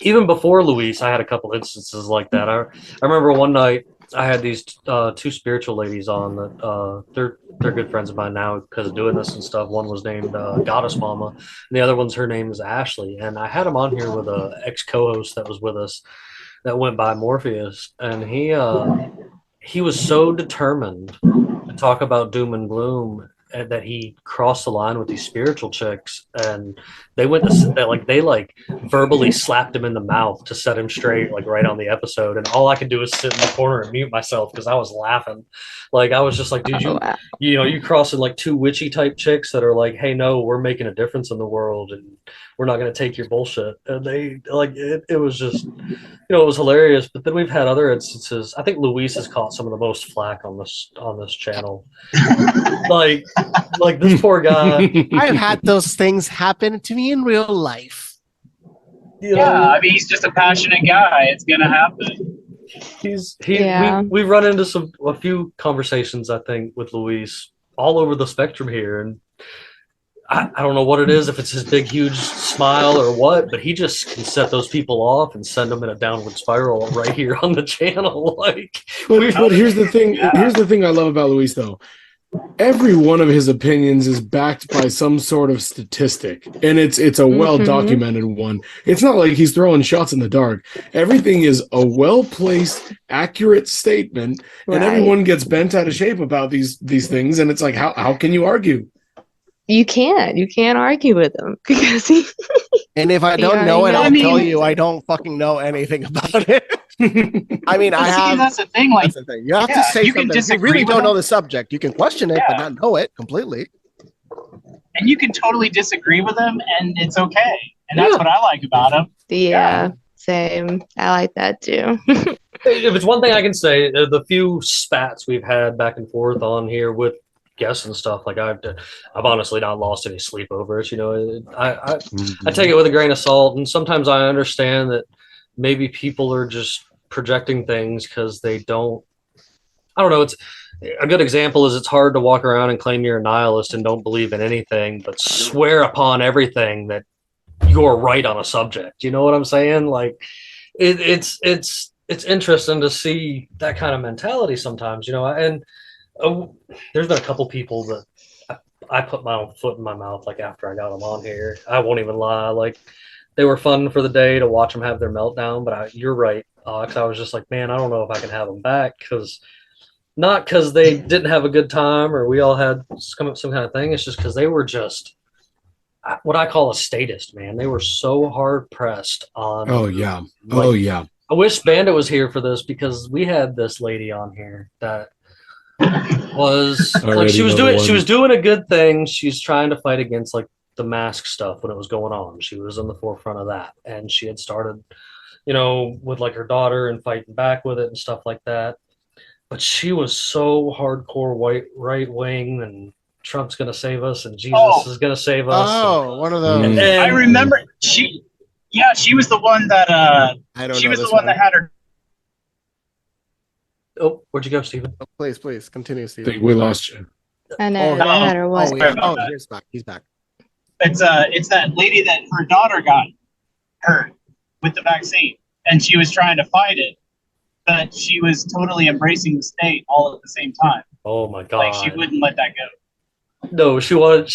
Even before Luis, I had a couple instances like that. I remember one night I had these two spiritual ladies on that they're good friends of mine now because of doing this and stuff. One was named Goddess Mama, and the other her name is Ashley. And I had them on here with a ex co-host that was with us that went by Morpheus, and he was so determined to talk about doom and gloom that he crossed the line with these spiritual chicks, and they verbally slapped him in the mouth to set him straight, right on the episode. And all I could do was sit in the corner and mute myself because I was laughing. I was just like, dude, you crossing two witchy type chicks that are like, hey, no, we're making a difference in the world and we're not going to take your bullshit. And they it was just, it was hilarious. But then we've had other instances. I think Luis has caught some of the most flack on this channel. like this poor guy. I've had those things happen to me in real life. Yeah, I mean, he's just a passionate guy. It's gonna happen. We've run into a few conversations, I think, with Luis all over the spectrum here, and I don't know what it is, if it's his big, huge smile or what, but he just can set those people off and send them in a downward spiral right here on the channel. But here's the thing. Yeah. Here's the thing I love about Luis, though. Every one of his opinions is backed by some sort of statistic, and it's a well-documented one. It's not like he's throwing shots in the dark. Everything is a well-placed, accurate statement, and everyone gets bent out of shape about these things, and it's like, how can you argue? You can't argue with him because and if I don't know it, I'll tell you I don't fucking know anything about it. I mean, that's the thing. That's the thing. You have to say something. If you really don't know the subject, you can question it, but not know it completely. And you can totally disagree with him, and it's okay. And that's what I like about him. Yeah, same. I like that too. If it's one thing I can say, the few spats we've had back and forth on here with guests and stuff, like I've honestly not lost any sleep over it. I take it with a grain of salt, and sometimes I understand that maybe people are just projecting things because they don't. I don't know. It's a good example is it's hard to walk around and claim you're a nihilist and don't believe in anything, but swear upon everything that you're right on a subject. You know what I'm saying? Like it's interesting to see that kind of mentality sometimes, and there's been a couple people that I put my own foot in my mouth, like after I got them on here. I won't even lie. Like they were fun for the day to watch them have their meltdown, but you're right. 'Cause I was just like, man, I don't know if I can have them back not because they didn't have a good time or we all had some kind of thing. It's just because they were just what I call a statist, man. They were so hard pressed on. Oh yeah. I wish Bandit was here for this because we had this lady on here that was like she was doing a good thing. She's trying to fight against like the mask stuff when it was going on. She was in the forefront of that, and she had started, with like her daughter and fighting back with it and stuff like that. But she was so hardcore right wing, and Trump's going to save us, and Jesus is going to save us. Oh, one of those. I remember she was the one that that had her. Oh, where'd you go, Stephen? Oh, please continue, Stephen. I think we lost you. I know that had her what? He's back. He's back. It's that lady that her daughter got hurt with the vaccine, and she was trying to fight it. But she was totally embracing the state all at the same time. Oh my god! Like she wouldn't let that go. No, she was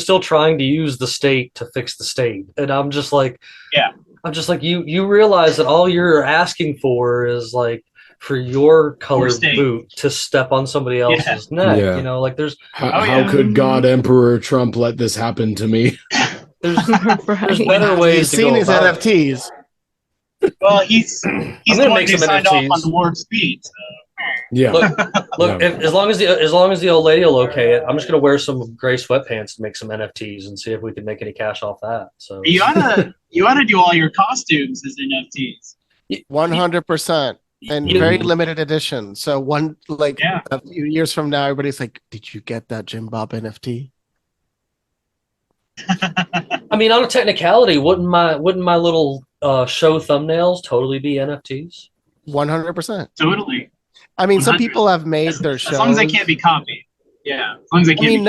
still trying to use the state to fix the state, and I'm just like, yeah. I'm just like, you realize that all you're asking for is like for your colored boot to step on somebody else's neck. Yeah. Like there's how could God Emperor Trump let this happen to me? There's better ways. He's seen his NFTs. Well, he's the one who signed off on the warp speed. So. Yeah. Look. As long as the old lady will okay it, I'm just gonna wear some gray sweatpants to make some NFTs and see if we can make any cash off that. So you oughta do all your costumes as NFTs. 100%, and very limited edition. So a few years from now, everybody's like, "Did you get that Jim Bob NFT?" I mean, on a technicality, wouldn't my little show thumbnails totally be NFTs? 100%. Totally. I mean, some people have made their shows. As long as they can't be copied. Yeah. As long as they can't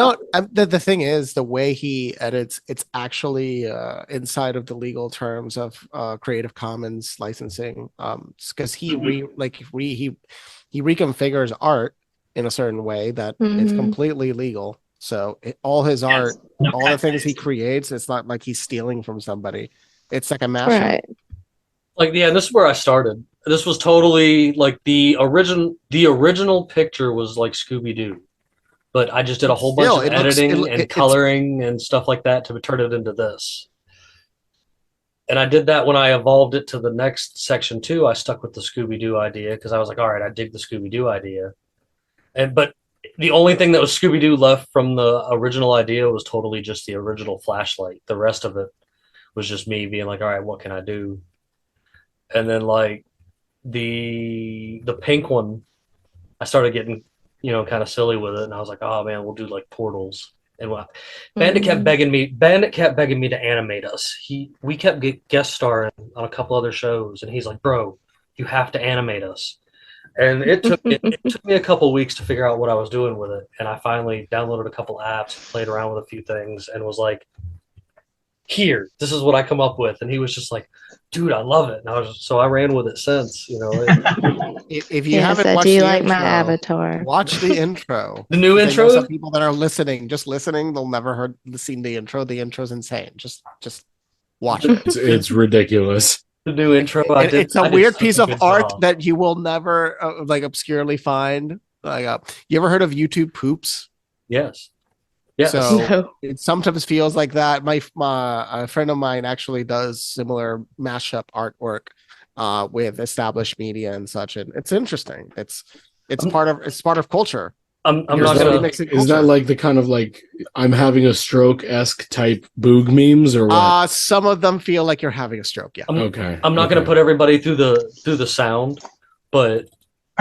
the thing is, the way he edits, it's actually inside of the legal terms of Creative Commons licensing. Because he reconfigures art in a certain way that it's completely legal. So all his art, all the things he creates, it's not like he's stealing from somebody. It's like a mashup. Right. Like, yeah, this is where I started. This was totally like the original picture was like Scooby-Doo, but I just did a whole bunch of editing and coloring and stuff like that to turn it into this. And I did that when I evolved it to the next section too. I stuck with the Scooby-Doo idea because I was like, all right, I dig the Scooby-Doo idea. But the only thing that was Scooby-Doo left from the original idea was totally just the original flashlight. The rest of it was just me being like, all right, what can I do? And then like the pink one, I started getting, kind of silly with it. And I was like, oh man, we'll do like portals. And Bandit kept begging me to animate us. We kept guest starring on a couple other shows. And he's like, bro, you have to animate us. And it took me a couple weeks to figure out what I was doing with it. And I finally downloaded a couple apps, played around with a few things, and was like, here, this is what I come up with. And he was just like, dude, I love it. And so I ran with it since, If you haven't watched the like intro, my avatar. Watch the intro. The new intro? Some people that are listening, they'll never seen the intro. The intro's insane. Just watch it. It's ridiculous. The new intro. It's a weird piece of art that you will never obscurely find. You ever heard of YouTube poops? Yes. Yeah. So it sometimes feels like that. A friend of mine actually does similar mashup artwork with established media and such, and it's interesting. It's part of culture. I'm not gonna. Is that like the kind of like I'm having a stroke-esque type boog memes or what? Some of them feel like you're having a stroke. Yeah. I'm not gonna put everybody through the sound, but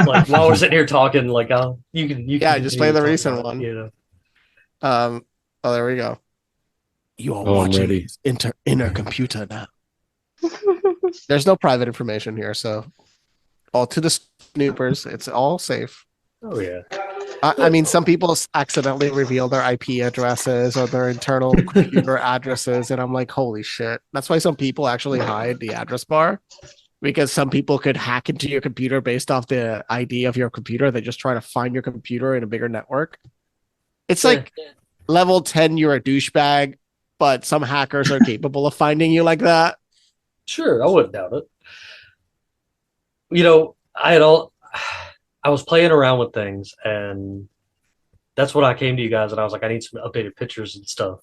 Like while we're sitting here talking, like you can just play the recent one. You know. Oh, there we go. You are I'm ready. inner computer now. There's no private information here, so all to the snoopers, it's all safe. Oh yeah. I mean, some people accidentally reveal their IP addresses or their internal computer addresses, and I'm like, holy shit. That's why some people actually hide the address bar, because some people could hack into your computer based off the ID of your computer. They just try to find your computer in a bigger network. It's like level 10, you're a douchebag, but some hackers are capable of finding you like that. Sure, I wouldn't doubt it. You know, I was playing around with things, and that's when I came to you guys, and I was like, I need some updated pictures and stuff.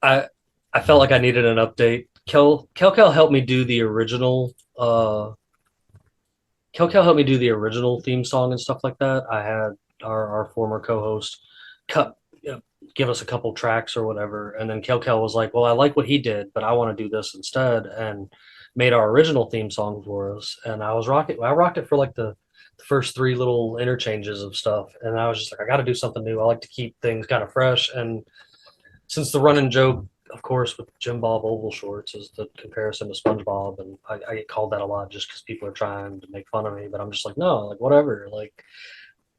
I felt like I needed an update. Kel helped me do the original. Kel helped me do the original theme song and stuff like that. I had our former co-host give us a couple tracks or whatever, and then Kel was like, "Well, I like what he did, but I want to do this instead," and made our original theme song for us. And I rocked it for like the first 3 little interchanges of stuff, and I was just like, I got to do something new. I like to keep things kind of fresh, and since the running joke, of course, with Jim Bob Oval Shorts is the comparison to SpongeBob, and I get called that a lot just because people are trying to make fun of me, but I'm just like, no, like whatever, like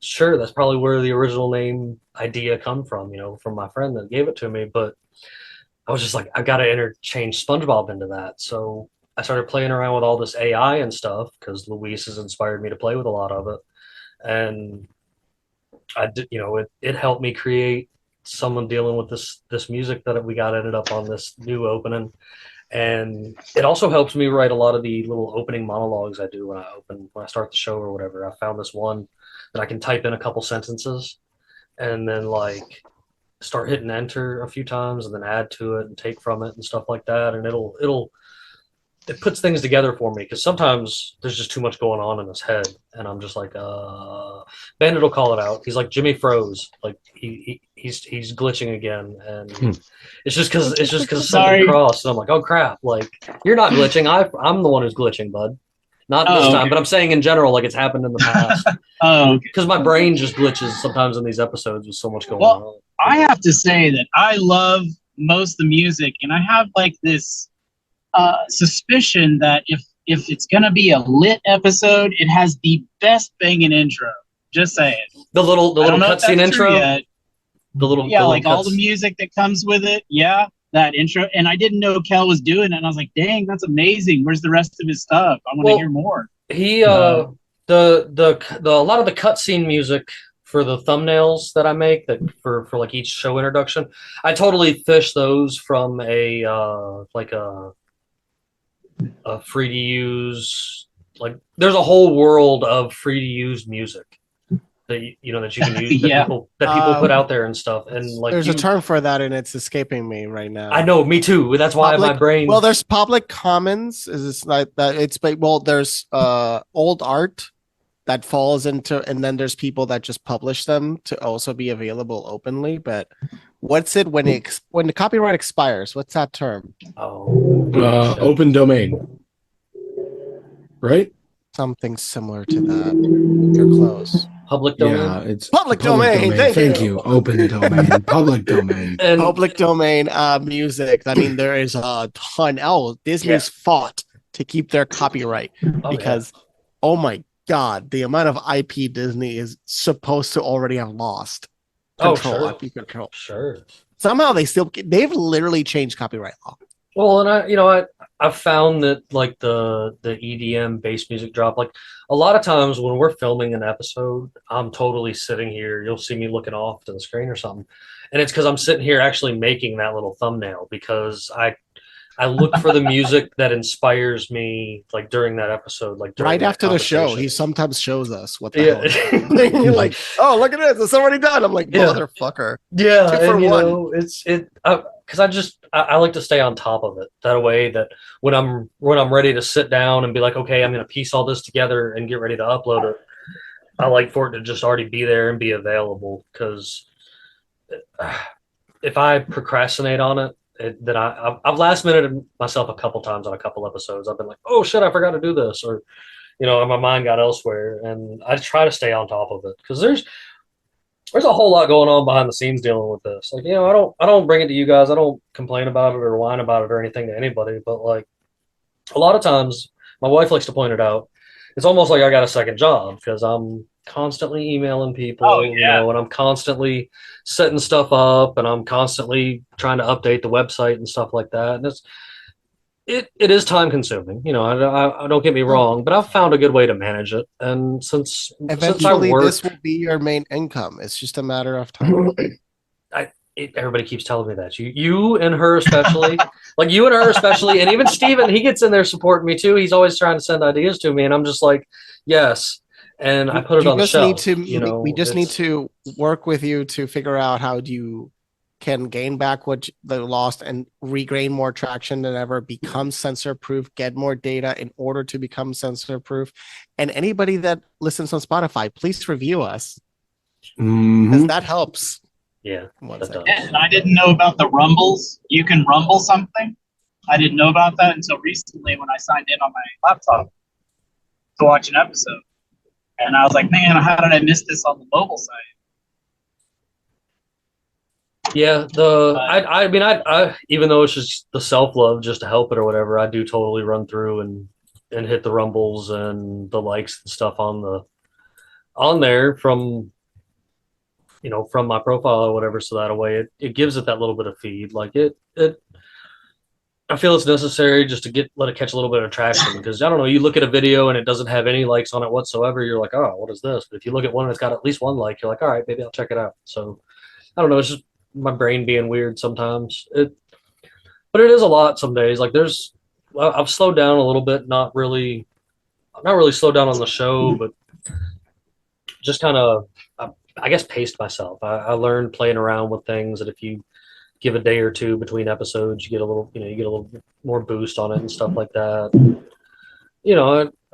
sure, that's probably where the original name idea come from, you know, from my friend that gave it to me, but I was just like, I got to interchange SpongeBob into that, so I started playing around with all this AI and stuff because Luis has inspired me to play with a lot of it, and I did, you know, it helped me create someone dealing with this music that we got ended up on this new opening, and it also helps me write a lot of the little opening monologues I do when I start the show or whatever. I found this one that I can type in a couple sentences and then like start hitting enter a few times and then add to it and take from it and stuff like that, and it puts things together for me because sometimes there's just too much going on in his head, and I'm just like, Bandit will call it out. He's like, Jimmy froze, like he's glitching again, and it's just because something crossed, and I'm like, oh crap, like you're not glitching. I'm the one who's glitching, bud. Not this time, but I'm saying in general, like it's happened in the past. Because my brain just glitches sometimes in these episodes with so much going on. I have to say that I love most of the music, and I have like this suspicion that if it's gonna be a lit episode, it has the best banging intro. Just saying. The little cutscene intro. All the music that comes with it. Yeah, that intro. And I didn't know Kel was doing it, and I was like, dang, that's amazing. Where's the rest of his stuff? I want to hear more. He the a lot of the cutscene music for the thumbnails that I make that for like each show introduction, I totally fish those from a free to use, like there's a whole world of free to use music that you know that you can use that people put out there and stuff, and like there's a term for that and it's escaping me right now. I know, me too. That's why my brain. Well, there's public commons. Is this like that? There's old art that falls into, and then there's people that just publish them to also be available openly. But what's it when the copyright expires? What's that term? Open domain, right? Something similar to that. You're close. Public domain. Yeah, it's public domain. Thank you. Open domain. Public domain. And public domain music. I mean, there is a ton. Disney's fought to keep their copyright because, oh my God, the amount of IP Disney is supposed to already have lost. IP control. Sure. Somehow they've literally changed copyright law. Well, and I've found that like the EDM bass music drop, like a lot of times when we're filming an episode, I'm totally sitting here. You'll see me looking off to the screen or something, and it's because I'm sitting here actually making that little thumbnail because I look for the music that inspires me, like during that episode, like right after the show. He sometimes shows us what the hell. You're like, oh, look at this, it's already done. I'm like, motherfucker. Yeah, and you know, because I like to stay on top of it. That way, that when I'm ready to sit down and be like, okay, I'm gonna piece all this together and get ready to upload it, I like for it to just already be there and be available. Because if I procrastinate on it, that I've last minuted myself a couple times on a couple episodes. I've been like, oh shit, I forgot to do this, or my mind got elsewhere, and I try to stay on top of it because there's a whole lot going on behind the scenes dealing with this. Like, I don't bring it to you guys. I don't complain about it or whine about it or anything to anybody. But like a lot of times, my wife likes to point it out. It's almost like I got a second job because I'm constantly emailing people, Oh, yeah. and I'm constantly setting stuff up, and I'm constantly trying to update the website and stuff like that. And it is time consuming. I don't get me wrong, but I've found a good way to manage it. And since I Eventually, work, this will be your main income. It's just a matter of time. everybody keeps telling me that you and her especially, like you and her especially, and even Steven, he gets in there supporting me too. He's always trying to send ideas to me, and I'm just like, yes. And I put it on the shelf. We just need to work with you to figure out how you can gain back what they lost and regain more traction than ever, become censor proof, get more data in order to become censor proof. And anybody that listens on Spotify, please review us, because that helps. Yeah, that does. And I didn't know about the rumbles. You can rumble something. I didn't know about that until recently when I signed in on my laptop to watch an episode. And I was like, man, how did I miss this on the mobile site? Yeah, I mean, I even though it's just the self-love just to help it or whatever, I do totally run through and hit the rumbles and the likes and stuff on there from from my profile or whatever, so that way it gives it that little bit of feed. Like it I feel it's necessary just to let it catch a little bit of traction, because I don't know, you look at a video and it doesn't have any likes on it whatsoever, you're like, oh, what is this? But if you look at one that's got at least one like, you're like, all right, maybe I'll check it out. So I don't know, it's just my brain being weird sometimes. But it is a lot some days. Like I've slowed down a little bit, not really slowed down on the show, but just kind of, I guess, paced myself. I learned playing around with things that if you give a day or two between episodes, you get a little more boost on it and stuff like that.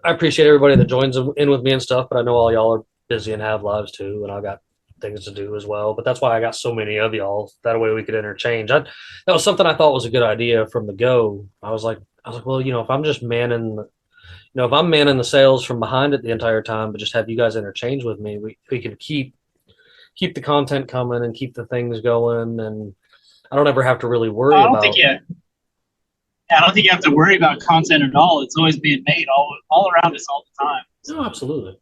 I appreciate everybody that joins in with me and stuff, but I know all y'all are busy and have lives too, and I got things to do as well. But that's why I got so many of y'all. That way we could interchange. That was something I thought was a good idea from the go. I was like, well, if I'm just manning, if I'm manning the sales from behind it the entire time, but just have you guys interchange with me, we can keep the content coming and keep the things going, and I don't ever have to really worry about. I don't think you have to worry about content at all. It's always being made all around us all the time. No, absolutely.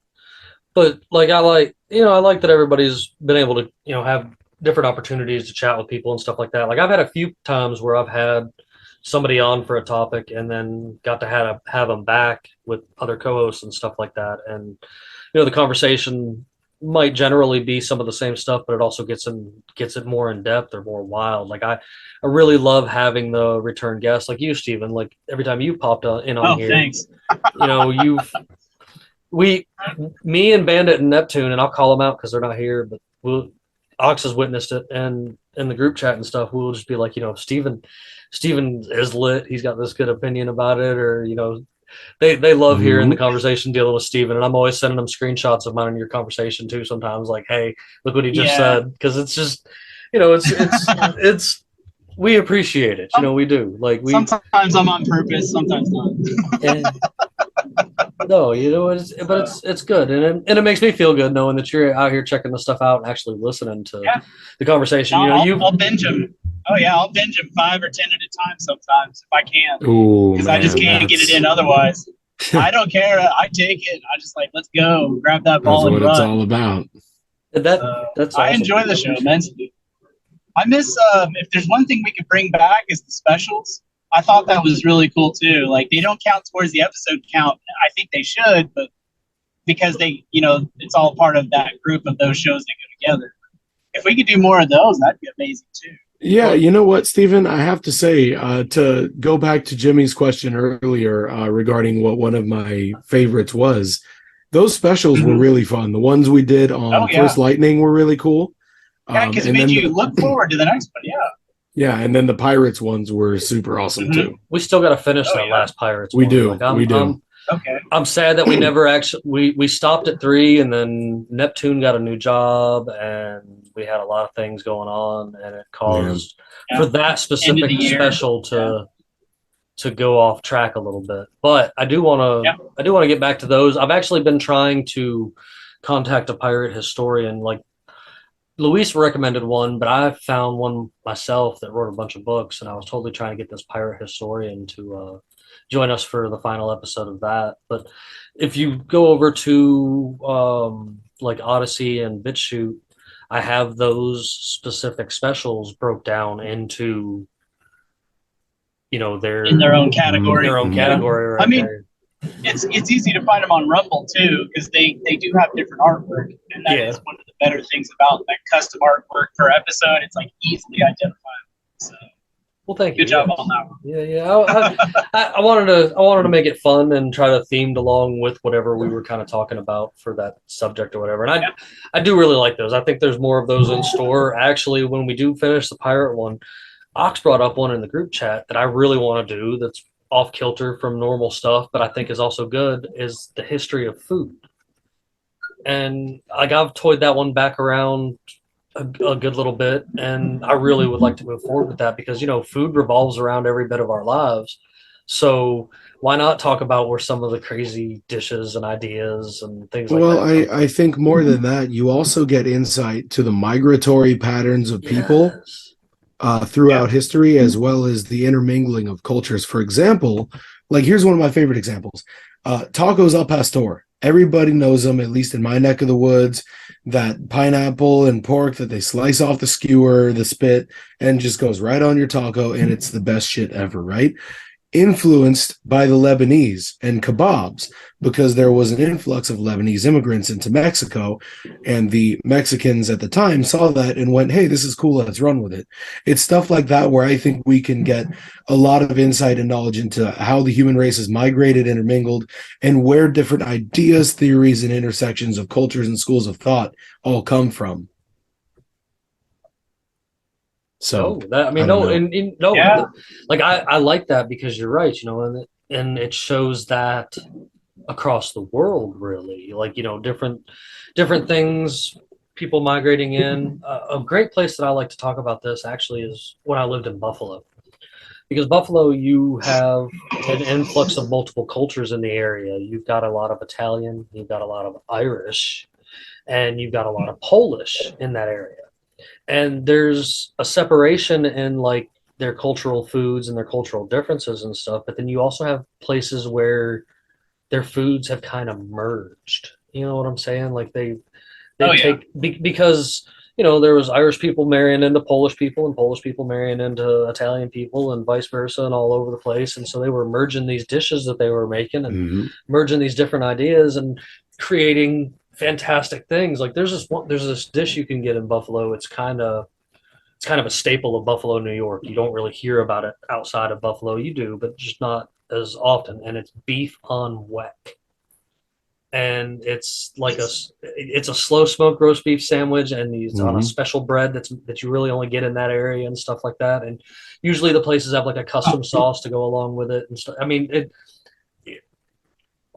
But like I like that everybody's been able to have different opportunities to chat with people and stuff like that. Like I've had a few times where I've had somebody on for a topic and then got to have them back with other co-hosts and stuff like that. And the conversation might generally be some of the same stuff, but it also gets it more in depth or more wild. Like I really love having the return guests like you, Steven. Like every time you popped in on here, thanks. Me and Bandit and Neptune, and I'll call them out because they're not here, but Ox has witnessed it, and in the group chat and stuff, we'll just be like, Steven is lit. He's got this good opinion about it, or they love hearing the conversation dealing with Steven, and I'm always sending them screenshots of mine in your conversation too. Sometimes like, hey, look what he just said, because it's just, it's we appreciate it. We do. Like sometimes I'm on purpose, sometimes not. No, it's good, and it makes me feel good knowing that you're out here checking the stuff out and actually listening to the conversation. I'll binge them. Oh yeah, I'll binge them 5 or 10 at a time sometimes if I can, because I just can't get it in otherwise. I don't care. I take it. I just like, let's go, grab that ball and run. That's what it's all about. That's awesome. I enjoy the show immensely. I miss if there's one thing we could bring back is the specials. I thought that was really cool too. Like they don't count towards the episode count. I think they should, but because they, it's all part of that group of those shows that go together. If we could do more of those, that'd be amazing too. Yeah, you know what, Stephen? I have to say, to go back to Jimmy's question earlier regarding what one of my favorites was, those specials were really fun. The ones we did on First Lightning were really cool. Yeah, because it made you look forward to the next one. Yeah. Yeah, and then the Pirates ones were super awesome too. We still got to finish that last Pirates. We do. We do. I'm sad that we never actually we stopped at 3, and then Neptune got a new job, and we had a lot of things going on, and it caused for that specific special to to go off track a little bit. But I do want to get back to those. I've actually been trying to contact a pirate historian. Like Luis recommended one, but I found one myself that wrote a bunch of books, and I was totally trying to get this pirate historian to join us for the final episode of that. But if you go over to like Odyssey and BitChute, I have those specific specials broke down into, you know, in their own category. Right, I mean, there. It's easy to find them on Rumble too, because they do have different artwork, and that is one of the better things about that custom artwork per episode. It's like easily identifiable. So, well, thank you. Good job on that one. Yeah. I wanted to make it fun and try to themed along with whatever we were kind of talking about for that subject or whatever. And I do really like those. I think there's more of those in store. Actually, when we do finish the pirate one, Ox brought up one in the group chat that I really want to do that's off kilter from normal stuff, but I think is also good, is the history of food. And like I've toyed that one back around a good little bit, and I really would like to move forward with that because, you know, food revolves around every bit of our lives. So why not talk about where some of the crazy dishes and ideas and things like that? Well, I think more than that, you also get insight to the migratory patterns of people. Throughout history, as well as the intermingling of cultures. For example, like here's one of my favorite examples. Tacos al pastor. Everybody knows them, at least in my neck of the woods, that pineapple and pork that they slice off the skewer, the spit, and just goes right on your taco, and it's the best shit ever, right? Influenced by the Lebanese and kebabs, because there was an influx of Lebanese immigrants into Mexico, and the Mexicans at the time saw that and went, hey, this is cool, let's run with it. It's stuff like that where I think we can get a lot of insight and knowledge into how the human race has migrated, intermingled, and where different ideas, theories, and intersections of cultures and schools of thought all come from. So I like that because you're right, you know, and it shows that across the world, really, like, you know, different things, people migrating in. A great place that I like to talk about this actually is when I lived in Buffalo, because Buffalo, you have an influx of multiple cultures in the area. You've got a lot of Italian, you've got a lot of Irish, and you've got a lot of Polish in that area. And there's a separation in like their cultural foods and their cultural differences and stuff. But then you also have places where their foods have kind of merged. You know what I'm saying? Like they because, you know, there was Irish people marrying into Polish people and Polish people marrying into Italian people and vice versa and all over the place. And so they were merging these dishes that they were making and merging these different ideas and creating fantastic things. Like there's this dish you can get in Buffalo. It's kind of a staple of Buffalo, New York. You don't really hear about it outside of Buffalo. You do, but just not as often. And it's beef on weck. And it's like it's a slow smoked roast beef sandwich, and it's on a special bread that you really only get in that area and stuff like that. And usually the places have like a custom sauce to go along with it and stuff. I mean,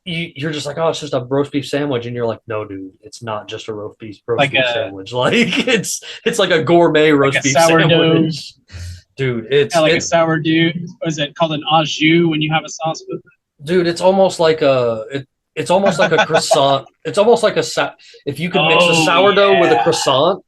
you're just like, oh, it's just a roast beef sandwich, and you're like, no, dude, it's not just a roast beef sandwich. Like it's like a gourmet roast beef sandwich, dude. It's like a sourdough. What is it called, an au jus when you have a sauce with it? Dude, it's almost like it's almost like a croissant. It's almost like if you could mix a sourdough with a croissant.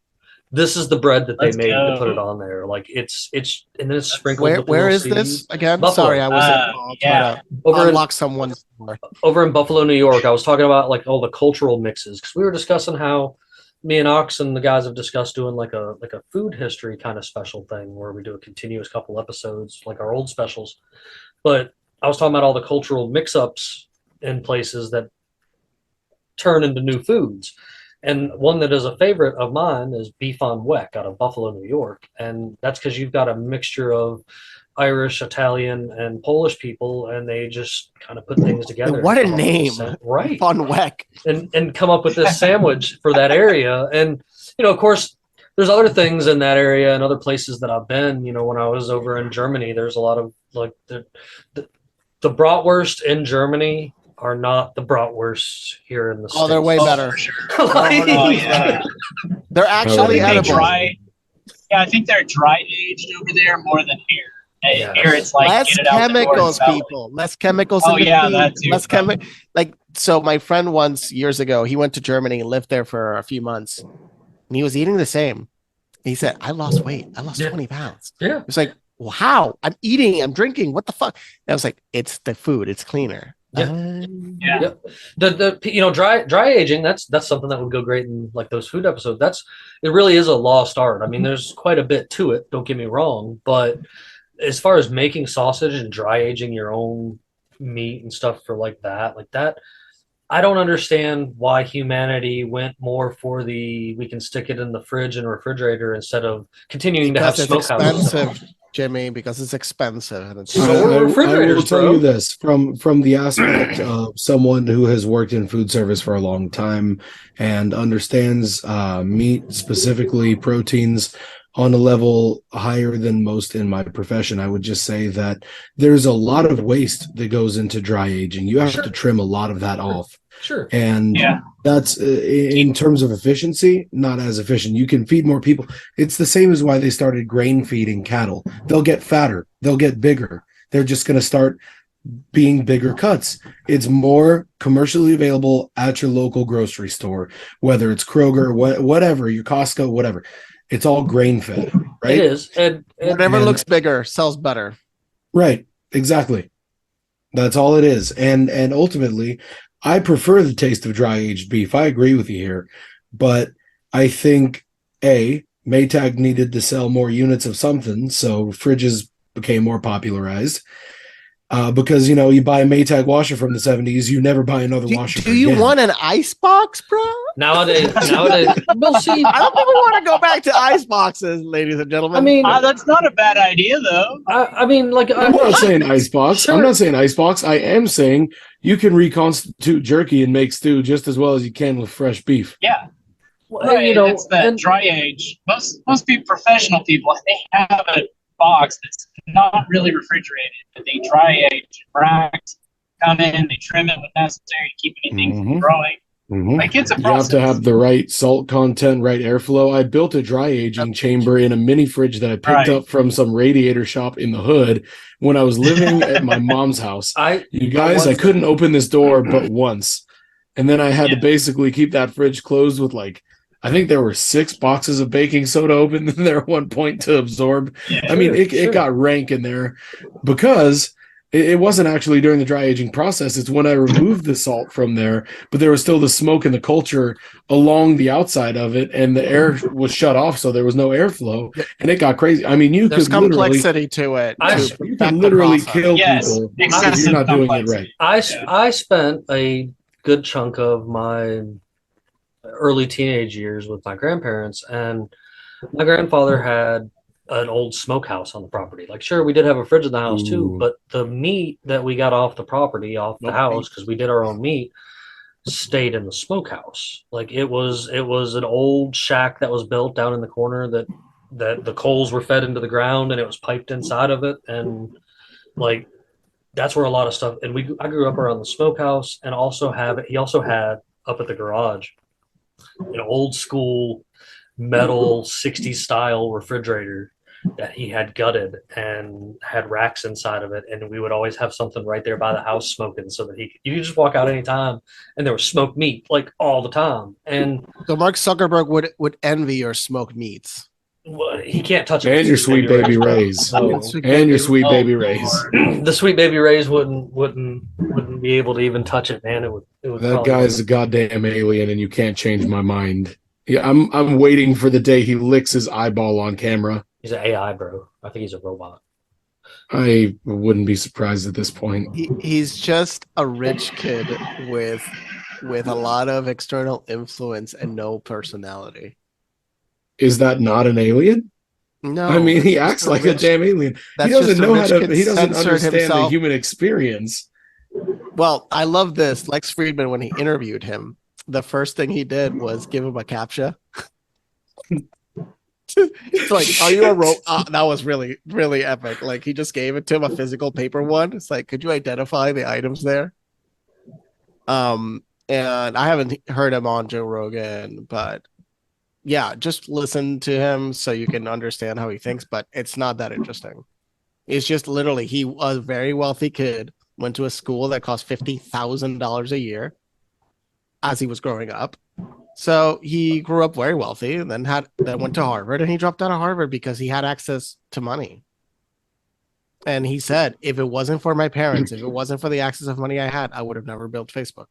This is the bread that they made to put it on there. Like it's and then it's sprinkled. Where is this again? Buffalo. Sorry, I was unlock someone's door. Over in Buffalo, New York. I was talking about like all the cultural mixes because we were discussing how me and Ox and the guys have discussed doing like a food history kind of special thing where we do a continuous couple episodes like our old specials. But I was talking about all the cultural mix-ups in places that turn into new foods. And one that is a favorite of mine is beef on weck out of Buffalo, New York. And that's because you've got a mixture of Irish, Italian, and Polish people, and they just kind of put things together. What a name. Right. Beef on weck. And come up with this sandwich for that area. And, you know, of course, there's other things in that area and other places that I've been. You know, when I was over in Germany, there's a lot of like the bratwurst in Germany are not the bratwursts here in the States. Oh, they're way better. For sure. They're actually edible. I think they're dry aged over there more than here. Yes. Here it's like less get it out the door and chemicals, sell it. people. Less chemicals. Oh, in the yeah, feed. that too. Less chemical. Like, so my friend once years ago, he went to Germany and lived there for a few months, and he was eating the same. He said, "I lost weight. I lost 20 pounds." Yeah. It's like, well, how? I'm eating. I'm drinking. What the fuck? And I was like, it's the food. It's cleaner. Yeah. Yeah. Yep. The dry aging, that's something that would go great in like those food episodes. It really is a lost art. I mean, there's quite a bit to it, don't get me wrong, but as far as making sausage and dry aging your own meat and stuff for like that, I don't understand why humanity went more for we can stick it in the fridge and refrigerator instead of continuing Because to have it's smokehouses. expensive, Jimmy. Because it's expensive, and it's So I will refrigerators, tell bro. you this from the aspect of someone who has worked in food service for a long time and understands meat, specifically proteins, on a level higher than most in my profession. I would just say that there's a lot of waste that goes into dry aging. You have Sure. to trim a lot of that off. Sure. And Yeah. that's in terms of efficiency, not as efficient. You can feed more people. It's the same as why they started grain feeding cattle. They'll get fatter, they'll get bigger. They're just going to start being bigger cuts. It's more commercially available at your local grocery store, whether it's Kroger, whatever, your Costco, whatever. It's all grain fed, right? It is. And whatever looks bigger sells better. Right. Exactly. That's all it is. And ultimately, I prefer the taste of dry aged beef. I agree with you here, but I think Maytag needed to sell more units of something, so fridges became more popularized. Because you buy a Maytag washer from the 70s, you never buy another washer. Do you want an ice box, bro? Nowadays, we'll see. I don't think we want to go back to ice boxes, ladies and gentlemen. I mean, that's not a bad idea, though. I mean, like I'm not saying icebox. Sure. I'm not saying icebox. I am saying you can reconstitute jerky and make stew just as well as you can with fresh beef. Yeah. well, Right. It's that dry age. Most people, professional people, they have a box that's not really refrigerated. They dry age, racked, come in, they trim it when necessary to keep anything from growing. Like it's a process. You have to have the right salt content, right airflow. I built a dry aging chamber in a mini fridge that I picked up from some radiator shop in the hood when I was living at my mom's house. I couldn't open this door but once. And then I had to basically keep that fridge closed with I think there were 6 boxes of baking soda open there at one point to absorb. Yeah, I mean, it got rank in there because it wasn't actually during the dry aging process. It's when I removed the salt from there, but there was still the smoke and the culture along the outside of it, and the air was shut off, so there was no airflow, and it got crazy. I mean, there's complexity to it. You can literally kill people if you're not doing it right. I spent a good chunk of my early teenage years with my grandparents, and my grandfather had an old smokehouse on the property. Like, sure, we did have a fridge in the house too, but the meat that we got off the property, off the house, because we did our own meat, stayed in the smokehouse. Like it was an old shack that was built down in the corner that the coals were fed into the ground and it was piped inside of it, and like that's where a lot of stuff. And I grew up around the smokehouse, and he also had up at the garage an old school metal 60s style refrigerator that he had gutted and had racks inside of it, and we would always have something right there by the house smoking, so that you could just walk out anytime and there was smoked meat like all the time. And so Mark Zuckerberg would envy your smoked meats. Well, he can't touch it. And your sweet baby rays. And your sweet baby rays. The sweet baby rays wouldn't be able to even touch it, man. It would that guy's a goddamn alien, and you can't change my mind. Yeah, I'm waiting for the day he licks his eyeball on camera. He's an AI, bro. I think he's a robot. I wouldn't be surprised at this point. He's just a rich kid with a lot of external influence and no personality. Is that not an alien? No. I mean, he acts like a damn alien. He doesn't know how to. He doesn't understand the human experience. Well, I love this. Lex Friedman, when he interviewed him, the first thing he did was give him a CAPTCHA. It's like, are you a robot? That was really, really epic. Like, he just gave it to him, a physical paper one. It's like, could you identify the items there? And I haven't heard him on Joe Rogan, but yeah, just listen to him so you can understand how he thinks, but it's not that interesting. It's just literally he was a very wealthy kid, went to a school that cost $50,000 a year as he was growing up. So he grew up very wealthy and then went to Harvard, and he dropped out of Harvard because he had access to money. And he said, if it wasn't for my parents, if it wasn't for the access of money I had, I would have never built Facebook.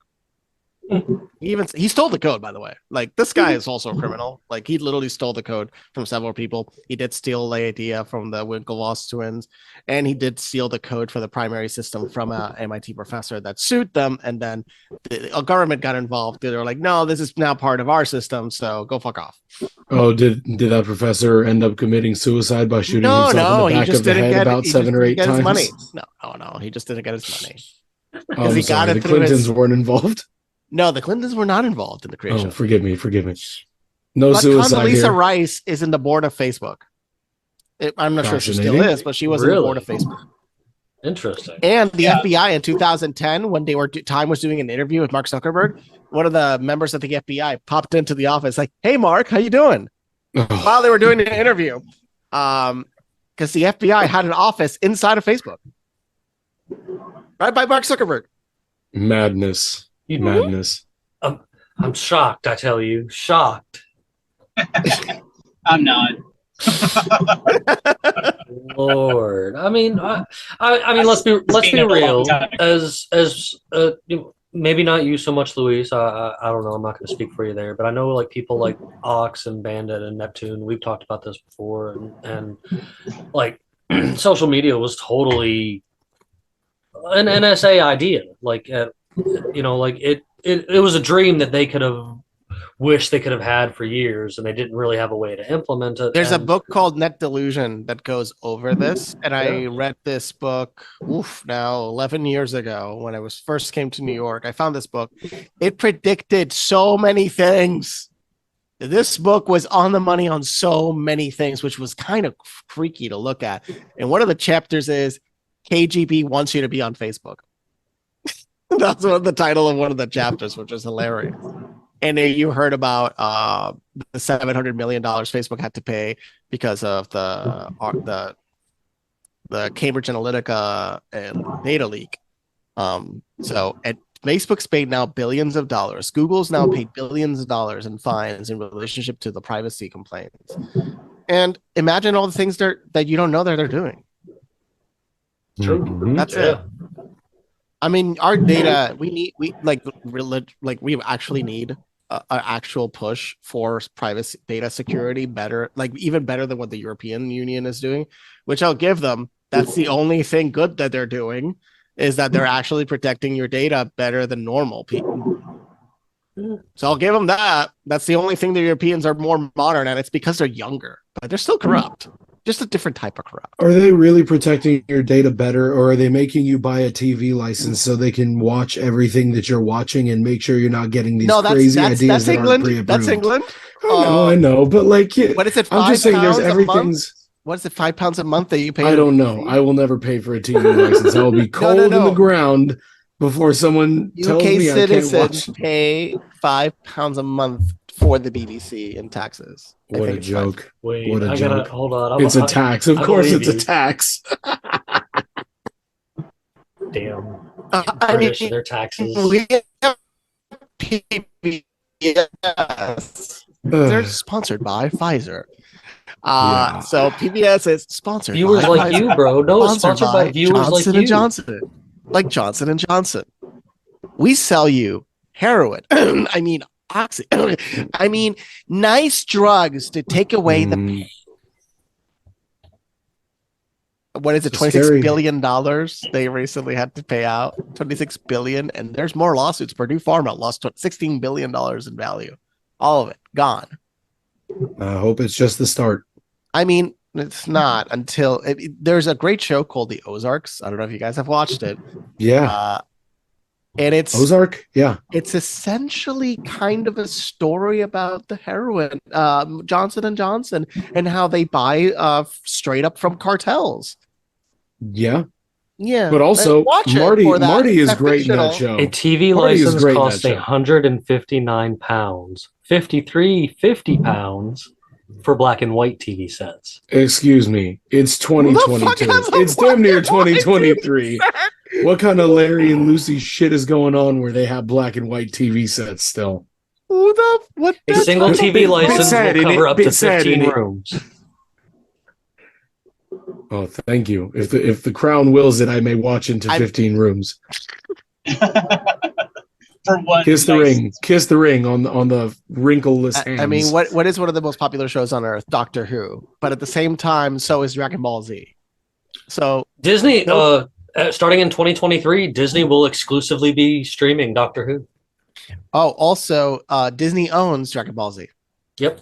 He stole the code, by the way. Like, this guy is also a criminal. Like, he literally stole the code from several people. He did steal the idea from the Winklevoss twins, and he did steal the code for the primary system from a MIT professor that sued them. And then a government got involved. They were like, no, this is now part of our system, so go fuck off. Oh, did that professor end up committing suicide by shooting himself in the back of the head about 7 or 8 times? Money. No, he just didn't get his money. Oh, he got it. The Clintons weren't involved. No, the Clintons were not involved in the creation. Oh, forgive me. No but suicide Condoleezza here. Rice is in the board of Facebook. I'm not sure she still is, but she was in the board of Facebook. Interesting. And the FBI in 2010, when Time was doing an interview with Mark Zuckerberg, one of the members of the FBI popped into the office like, "Hey, Mark, how you doing?" While they were doing an interview, because the FBI had an office inside of Facebook, right by Mark Zuckerberg. Madness. I'm shocked, I tell you. Shocked. I'm not. Lord. I mean, let's be real. As maybe not you so much, Luis. I don't know. I'm not going to speak for you there, but I know like people like Ox and Bandit and Neptune. We've talked about this before, and like social media was totally an NSA idea. Like, like it was a dream that they could have wished they could have had for years, and they didn't really have a way to implement it. There's a book called Net Delusion that goes over this, and I read this book now 11 years ago when I first came to New York. I found this book. It predicted so many things. This book was on the money on so many things, which was kind of freaky to look at. And one of the chapters is KGB wants you to be on Facebook. That's the title of one of the chapters, which is hilarious. And you heard about the $700 million Facebook had to pay because of the Cambridge Analytica and data leak. So Facebook's paid now billions of dollars. Google's now paid billions of dollars in fines in relationship to the privacy complaints. And imagine all the things that you don't know that they're doing. True. That's it. I mean, our data, we actually need an actual push for privacy data security even better than what the European Union is doing, which I'll give them. That's the only thing good that they're doing, is that they're actually protecting your data better than normal people. So I'll give them that. That's the only thing the Europeans are more modern at. It's because they're younger, but they're still corrupt. Just a different type of corrupt. Are they really protecting your data better, or are they making you buy a TV license so they can watch everything that you're watching and make sure you're not getting these crazy ideas that's that England. aren't pre-approved? That's England. I know, but like, what is it? I'm just saying, there's everything's. What is it? £5 a month that you pay? I don't know. I will never pay for a TV license. I will be cold in the ground before someone tells me I can't watch. Pay £5 a month for the BBC in taxes. What a joke. Wait, what a joke. Hold on. It's a tax. Of course it's a tax. Damn. I mean, their taxes. We have PBS. They're sponsored by Pfizer. So PBS is sponsored viewers by like Pfizer. you, bro. No, it's sponsored by viewers Johnson like you. Johnson. Like Johnson and Johnson. We sell you heroin. I mean, oxy. I mean, nice drugs to take away the pain. What is it? $26 billion they recently had to pay out. $26 billion, and there's more lawsuits. Purdue Pharma lost $16 billion in value. All of it gone. I hope it's just the start. I mean, it's not until there's a great show called The Ozarks. I don't know if you guys have watched it. Yeah. And it's Ozark. Yeah. It's essentially kind of a story about the heroin, Johnson and Johnson, and how they buy straight up from cartels. Yeah. Yeah. But also Marty is great in that show. A TV license costs £159. 53 £50. for black and white TV sets. Excuse me. It's 2022. It's damn near 2023. What kind of Larry and Lucy shit is going on where they have black and white TV sets still? What? A single TV license will cover up to 15 rooms. Oh, thank you. If the crown wills it, I may watch into 15 rooms. For one, kiss the ring. Kiss the ring on the wrinkleless hands. I mean, what is one of the most popular shows on earth? Doctor Who. But at the same time, so is Dragon Ball Z. So Disney, starting in 2023, Disney will exclusively be streaming Doctor Who. Oh, also, Disney owns Dragon Ball Z. Yep.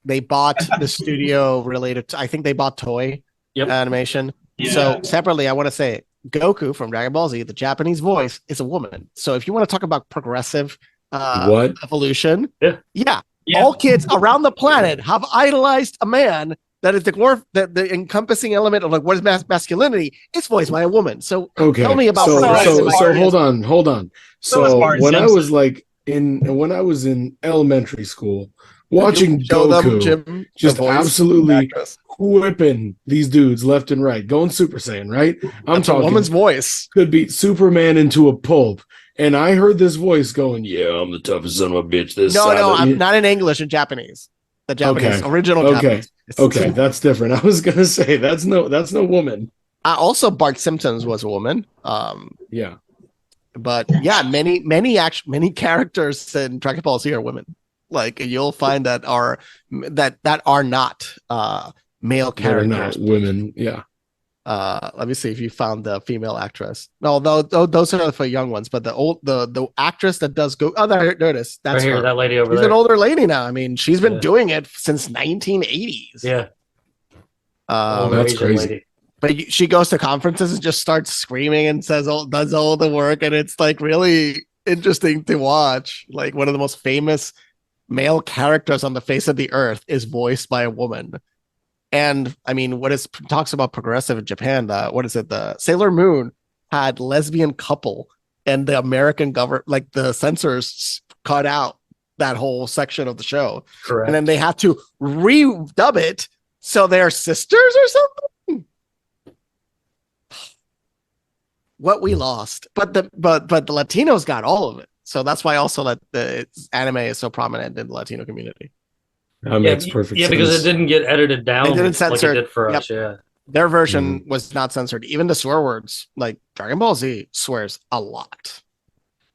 They bought the studio related to, I think they bought Toei Animation. Yeah. So separately, I want to say Goku from Dragon Ball Z, the Japanese voice, is a woman. So if you want to talk about progressive evolution, yeah, all kids around the planet have idolized a man that is the encompassing element of like what is masculinity. It's voiced by a woman. So tell me about so hold on. So when I was in elementary school, watching Goku just absolutely whipping these dudes left and right, going Super Saiyan, right? I'm talking a woman's voice. Could beat Superman into a pulp. And I heard this voice going, "Yeah, I'm the toughest son of a bitch." I'm not in English, in Japanese. The Japanese original. Japanese. Okay, that's different. I was gonna say that's no woman. Also, Bart Simpson was a woman. Yeah, but yeah, many characters in Dragon Ball Z are women. Like you'll find that are not male characters, not women. Yeah. Let me see if you found the female actress. No, those are for young ones. But the actress that does go. Oh, there it is. That's right here, her. that lady over there. She's an older lady now. I mean, she's been doing it since 1980s. Yeah. That's crazy. Lady. But she goes to conferences and just starts screaming and does all the work, and it's like really interesting to watch. Like one of the most famous male characters on the face of the earth is voiced by a woman. And I mean, talks about progressive in Japan? The Sailor Moon had lesbian couple, and the American government, like the censors, cut out that whole section of the show. Correct. And then they had to redub it so they're sisters or something. What we lost, but the Latinos got all of it. So that's why also that the anime is so prominent in the Latino community. That makes perfect sense. Yeah, because it didn't get edited down like it did for us. Yeah, their version was not censored. Even the swear words, like Dragon Ball Z swears a lot.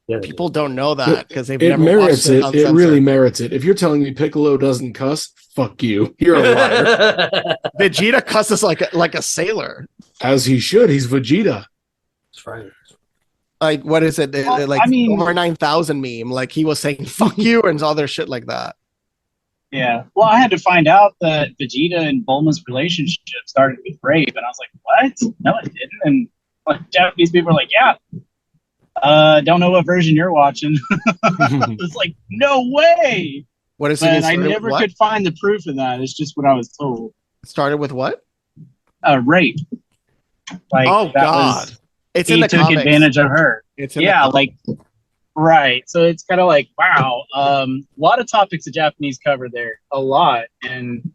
Yeah, people don't know that because they've never merits it. It really merits it. If you're telling me Piccolo doesn't cuss, fuck you. You're a liar. Vegeta cusses like a sailor, as he should. He's Vegeta. That's right. Like what is it? Over 9,000 meme. Like he was saying "fuck you" and all their shit like that. Yeah. Well, I had to find out that Vegeta and Bulma's relationship started with rape, and I was like, "What? No, it didn't." And like Japanese people are like, "Yeah, don't know what version you're watching." It's like, no way. What is but it? I never could find the proof of that. It's just what I was told. It started with what? Rape. Like, oh God! It's in the took comics. Advantage of her. It's in like. Right. So it's kind of like, wow, a lot of topics the Japanese cover there, a lot. And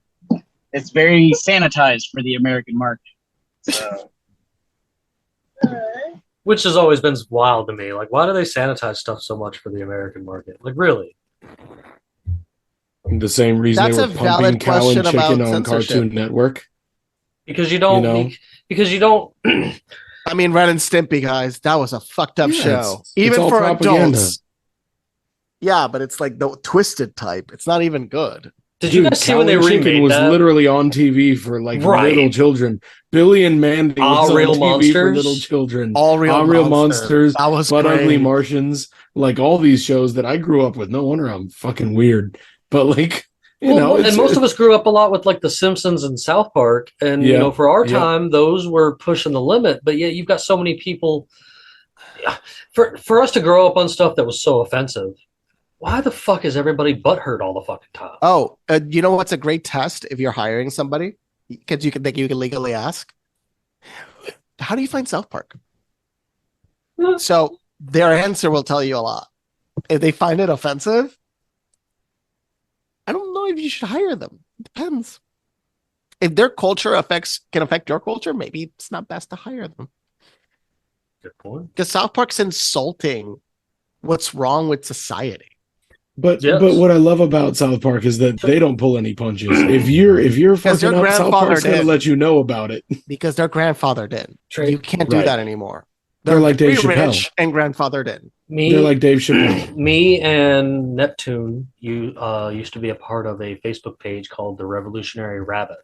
it's very sanitized for the American market. So. Which has always been wild to me. Like, why do they sanitize stuff so much for the American market? Like, really? The same reason they were pumping cow and chicken on Cartoon Network. Because you don't... Because you don't... I mean, Ren and Stimpy, guys, that was a fucked up show. Even for propaganda. Adults. Yeah, but it's like the twisted type. It's not even good. Did you guys see when they remade was literally on TV for like little children? Billy and Mandy was All Real on TV Monsters for little children. All Real Monsters. That was But great. Ugly Martians. Like all these shows that I grew up with. No wonder I'm fucking weird. But like... and most of us grew up a lot with like The Simpsons and South Park, and for our time, those were pushing the limit. But yet, you've got so many people. For us to grow up on stuff that was so offensive, why the fuck is everybody butthurt all the fucking time? Oh, you know what's a great test if you're hiring somebody? Because you can legally ask, how do you find South Park? So their answer will tell you a lot. If they find it offensive, I don't know know if you should hire them. It depends. If their culture can affect your culture, maybe it's not best to hire them. Good point. Because South Park's insulting what's wrong with society. But what I love about South Park is that they don't pull any punches. If you're fucking up, South Park's gonna let you know about it. Because their grandfather did. You can't do that anymore. They're like Dave Chappelle. Rich and grandfather did. They're like Dave Chappelle. Me and Neptune used to be a part of a Facebook page called The Revolutionary Rabbit.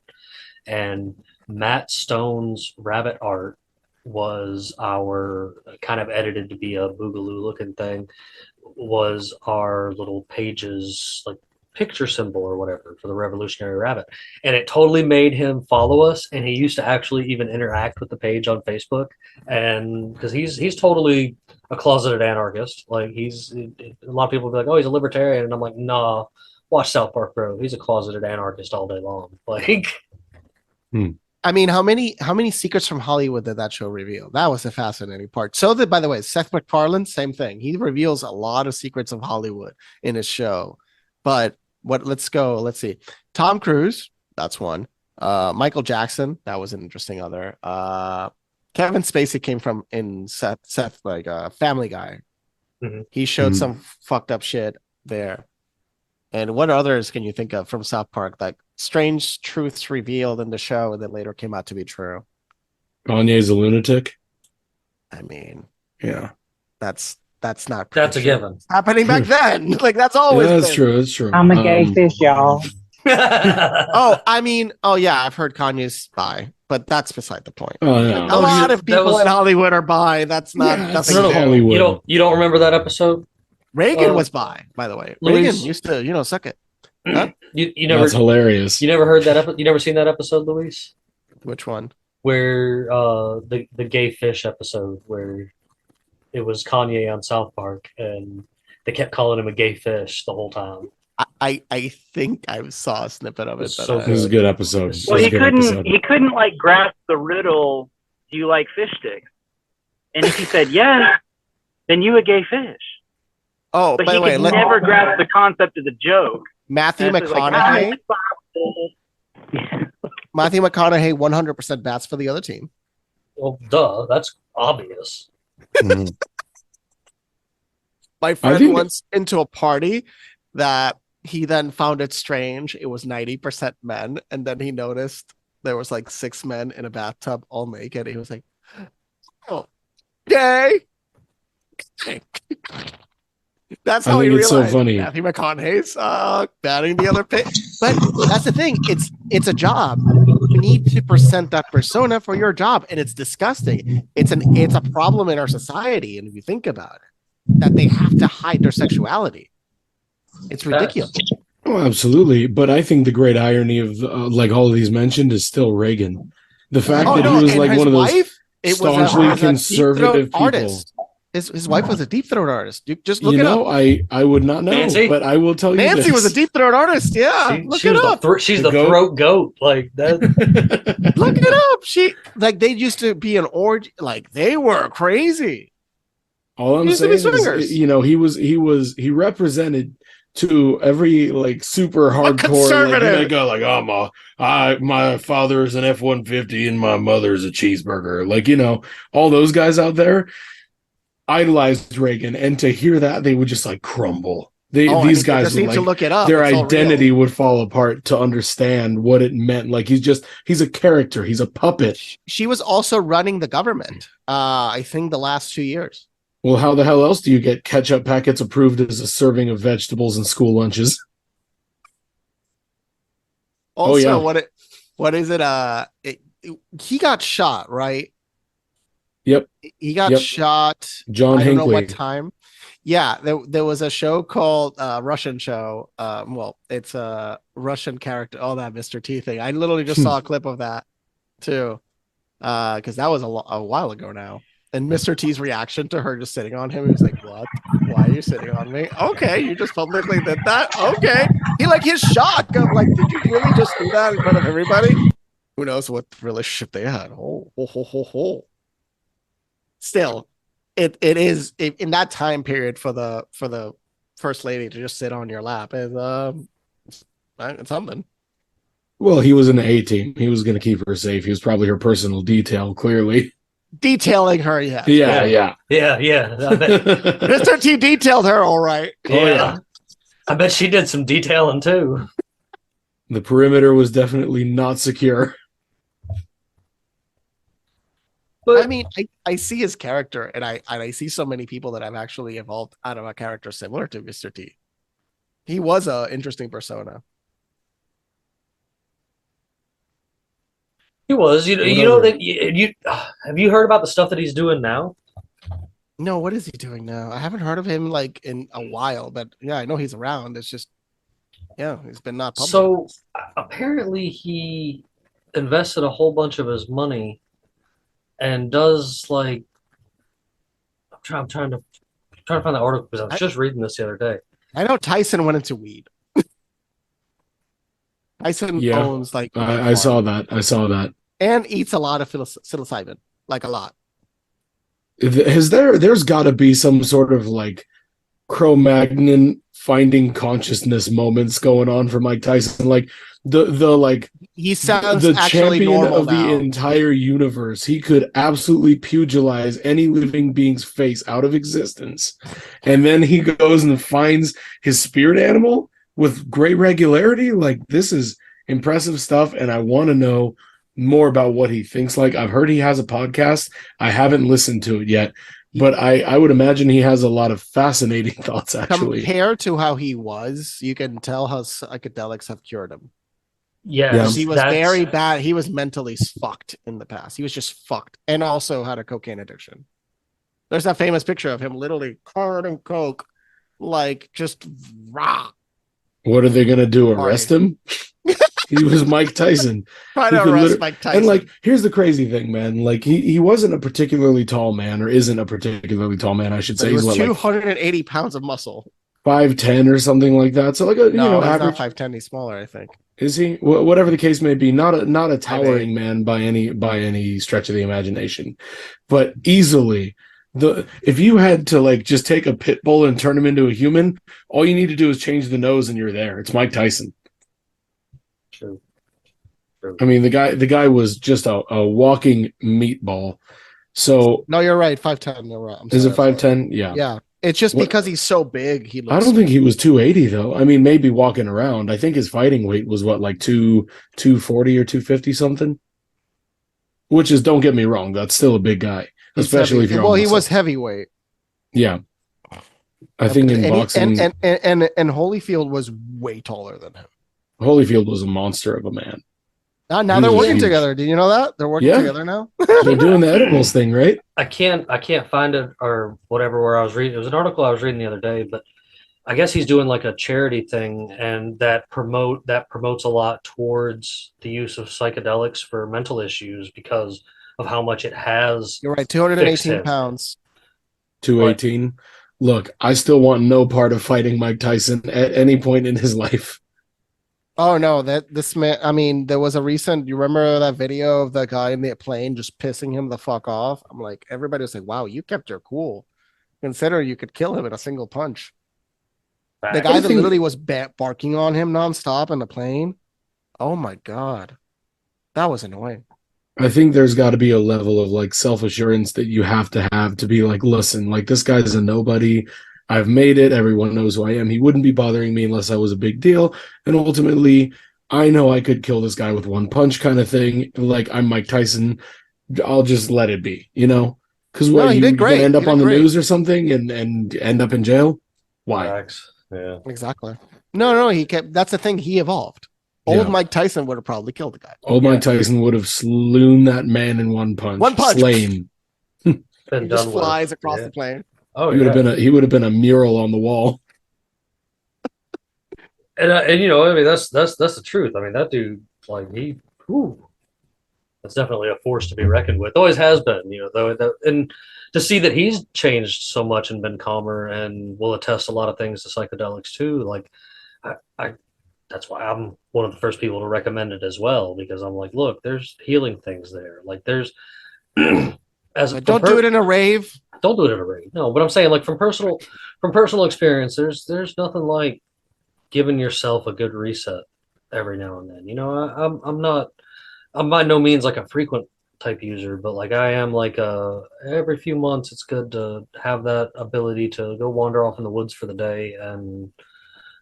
And Matt Stone's rabbit art was our kind of edited to be a boogaloo looking thing, was our little page's like picture symbol or whatever for the Revolutionary Rabbit. And it totally made him follow us. And he used to actually even interact with the page on Facebook. And because he's totally a closeted anarchist. Like a lot of people be like, oh, he's a libertarian. And I'm like, nah, watch South Park, bro. He's a closeted anarchist all day long. Like, I mean, how many secrets from Hollywood did that show reveal? That was the fascinating part. So that, by the way, Seth MacFarlane, same thing. He reveals a lot of secrets of Hollywood in his show. But let's see. Tom Cruise, that's one. Michael Jackson, that was an interesting other. Kevin Spacey came from in Seth like Family Guy. Mm-hmm. He showed some fucked up shit there. And what others can you think of from South Park, like strange truths revealed in the show and then later came out to be true? Kanye's a lunatic. I mean, yeah, that's not. That's a given. Happening back then, like that's always. Yeah, that's true. That's true. I'm a gay fish, y'all. I've heard Kanye's bi, but that's beside the point. Oh yeah, a lot of people in Hollywood are bi. That's not nothing. Hollywood. You don't remember that episode? Reagan was bi, by the way. Luis, Reagan used to, suck it. Huh? You never. That's hilarious. You never heard that You never seen that episode, Luis? Which one? Where the gay fish episode, where it was Kanye on South Park, and they kept calling him a gay fish the whole time. I think I saw a snippet of it. But, this is a good episode. Well, he couldn't like grasp the riddle. Do you like fish sticks? And if he said yes, then you a gay fish. Oh, but by he the way, could never grasp the concept of the joke. Matthew McConaughey. Matthew McConaughey 100% bats for the other team. Well, duh, that's obvious. My friend went into a party that he then found it strange. It was 90% men, and then he noticed there was like 6 men in a bathtub all naked. He was like, "Oh, gay." That's how he realized. So funny. Matthew McConaughey's batting the other pitch. But that's the thing. It's a job. You need to present that persona for your job, and it's disgusting. It's a problem in our society, and if you think about it, that they have to hide their sexuality. It's ridiculous. Oh, absolutely. But I think the great irony of like all of these mentioned is still Reagan. The fact that he was like one of those staunchly conservative people. Artist. His wife was a deep throat artist. Just look it up. I would not know, Nancy? but I will tell you. Nancy was a deep throat artist. Yeah, look it up. She's the throat goat. Like that. Look it up. They used to be an orgy. Like they were crazy. All I'm saying is, he represented to every like super hardcore conservative. My father's an F-150 and my mother's a cheeseburger. Like, all those guys out there idolized Reagan, and to hear that they would just like crumble. These guys would, need to look it up. Their identity would fall apart to understand what it meant. Like he's a character, he's a puppet. She was also running the government. I think the last 2 years. Well, how the hell else do you get ketchup packets approved as a serving of vegetables in school lunches? Also, what is it? He got shot, right? Yep. He got shot. John Hinckley. I don't know what time. Yeah, there was a show called Russian Show. It's a Russian character. Oh, that Mr. T thing. I literally just saw a clip of that too, because that was a while ago now. And Mr. T's reaction to her just sitting on him, he was like, "What? Why are you sitting on me? Okay, you just publicly did that. Okay." His shock of like, "Did you really just do that in front of everybody?" Who knows what relationship they had? Still, it is in that time period for the first lady to just sit on your lap is It's something. Well, he was in the A team. He was going to keep her safe. He was probably her personal detail, clearly. Detailing her, yes. Yeah. Mr. T detailed her all right. Yeah. I bet she did some detailing too. The perimeter was definitely not secure. But I mean, I see his character, and I see so many people that have actually evolved out of a character similar to Mr. T. He was an interesting persona. He was. You know that you have you heard about the stuff that he's doing now? No, what is he doing now? I haven't heard of him like in a while, but yeah, I know he's around. It's just, yeah, he's been not public. So apparently he invested a whole bunch of his money and does like I'm trying to find the article because I was just reading this the other day. I know Tyson went into weed. Tyson owns like I saw that. And eats a lot of psilocybin, like a lot. There's got to be some sort of like Cro-Magnon finding consciousness moments going on for Mike Tyson, like the like he sounds the actually champion of now. the entire universe. He could absolutely pugilize any living being's face out of existence, and then he goes and finds his spirit animal with great regularity. Like, this is impressive stuff, and I want to know more about what he thinks. Like, I've heard he has a podcast. I haven't listened to it yet, but I would imagine he has a lot of fascinating thoughts, actually. Compared to how he was, you can tell how psychedelics have cured him. Yes, he was very bad. He was mentally fucked in the past. He was just fucked, and also had a cocaine addiction. There's that famous picture of him literally covered in coke, like just raw. What are they gonna do? Arrest him? He was Mike Tyson. Try to arrest Mike Tyson. And like, here's the crazy thing, man. Like, he wasn't a particularly tall man, or isn't a particularly tall man, I should say. He was 280 pounds of muscle. 5'10" or something like that. So like a he's average. Not 5'10", he's smaller, I think. Is he? Whatever the case may be, not a towering man by any stretch of the imagination, but easily. If you had to like just take a pit bull and turn him into a human, all you need to do is change the nose and you're there. It's Mike Tyson. True. I mean, the guy was just a walking meatball. So no, you're right. 5'10". You're right. Is it 5'10"? Yeah. Yeah. It's just because he's so big. I don't think he was 280 though. I mean, maybe walking around. I think his fighting weight was what, like 240 or 250 something. Which is, don't get me wrong, that's still a big guy, especially if you're. Well, he was heavyweight. Yeah. I think in boxing, and Holyfield was way taller than him. Holyfield was a monster of a man. Now they're working together. Did you know that? They're working together now? They're doing the edibles thing, right? I can't find it or whatever where I was reading. It was an article I was reading the other day, but I guess he's doing like a charity thing, and that promotes a lot towards the use of psychedelics for mental issues because of how much it has. You're right, 218 pounds. 218. Look, I still want no part of fighting Mike Tyson at any point in his life. Oh no, this man, I mean, there was a recent, you remember that video of the guy in the plane just pissing him the fuck off? I'm like, everybody was like, wow, you kept your cool. Consider you could kill him in a single punch. The guy that literally was barking on him nonstop in the plane. Oh my God. That was annoying. I think there's got to be a level of like self-assurance that you have to be like, listen, like, this guy's a nobody. I've made it. Everyone knows who I am. He wouldn't be bothering me unless I was a big deal. And ultimately, I know I could kill this guy with one punch, kind of thing. Like, I'm Mike Tyson. I'll just let it be, you know? Because he did great. End up on the news or something and end up in jail. Why? Yeah, exactly. No, he kept. That's the thing. He evolved. Old Mike Tyson would have probably killed the guy. Old Mike Tyson would have slewn that man in one punch. One punch. Slain. He just flies across the plane. Oh, he would have been a mural on the wall. And you know, I mean, that's the truth. I mean, that dude, like, that's definitely a force to be reckoned with. Always has been, you know. And to see that he's changed so much and been calmer and will attest a lot of things to psychedelics too. Like, I that's why I'm one of the first people to recommend it as well, because I'm like, look, there's healing things there. Like, there's don't do it in a rave. Don't do it in a rave. No, but I'm saying, like, from personal experience, there's nothing like giving yourself a good reset. every now and then. I'm by no means like a frequent type user, but like I am like every few months it's good to have that ability to go wander off in the woods for the day and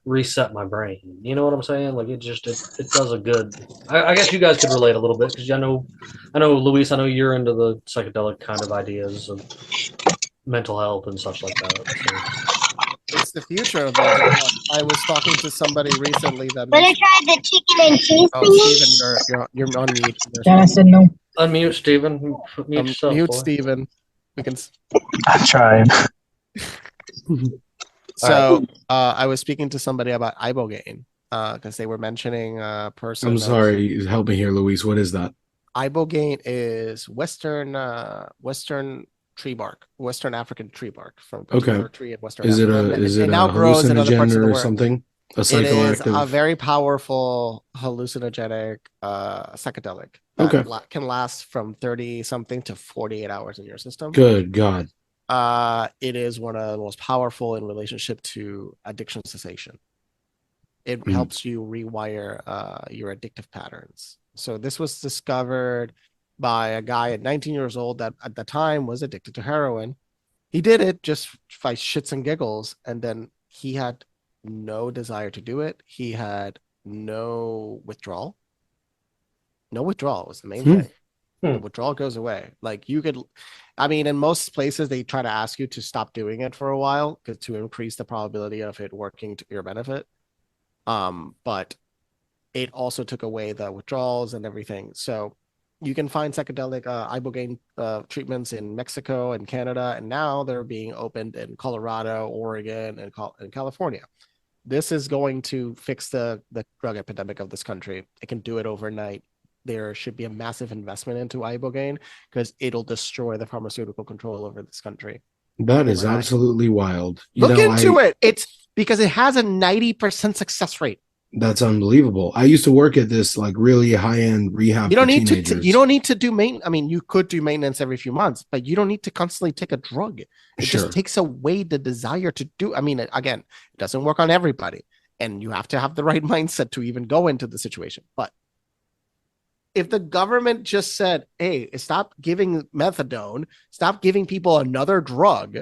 reset my brain. You know what I'm saying? Like it does a good. I guess you guys could relate a little bit because I know Luis, I know you're into the psychedelic kind of ideas of mental health and such like that. So. It's the future of mental health. I was talking to somebody recently that Want to try the chicken and cheese? oh, Steven, you're on mute. Jana said no. Unmute, Steven. Mute yourself, Mute boy. Steven. We can. I tried. So I was speaking to somebody about ibogaine because they were mentioning a person. I'm sorry, help me here, Luis. What is that? Ibogaine is Western tree bark, Western African tree bark from a particular tree in Western Africa. Is it now a grows in other parts of the hallucinogen or world. something? A It is a psychoactive? very powerful hallucinogenic psychedelic Okay. that can last from 30 something to 48 hours in your system. Good God. It is one of the most powerful in relationship to addiction cessation. It helps you rewire your addictive patterns. So this was discovered by a guy at 19 years old that at the time was addicted to heroin. He did it just by shits and giggles, and then he had no desire to do it. He had no withdrawal. No withdrawal was the main thing. The withdrawal goes away. Like in most places they try to ask you to stop doing it for a while to increase the probability of it working to your benefit. But it also took away the withdrawals and everything. So you can find psychedelic ibogaine treatments in Mexico and Canada, and now they're being opened in Colorado, Oregon, and California. This is going to fix the drug epidemic of this country. It can do it overnight. There should be a massive investment into ibogaine because it'll destroy the pharmaceutical control over this country. That is absolutely wild. Look into it. It's because it has a 90% success rate. That's unbelievable. I used to work at this like really high-end rehab. You don't for need teenagers. you don't need to do maintenance. I mean, you could do maintenance every few months, but you don't need to constantly take a drug. It just takes away the desire to do. I mean, again, it doesn't work on everybody, and you have to have the right mindset to even go into the situation. But if the government just said, hey, stop giving methadone, stop giving people another drug,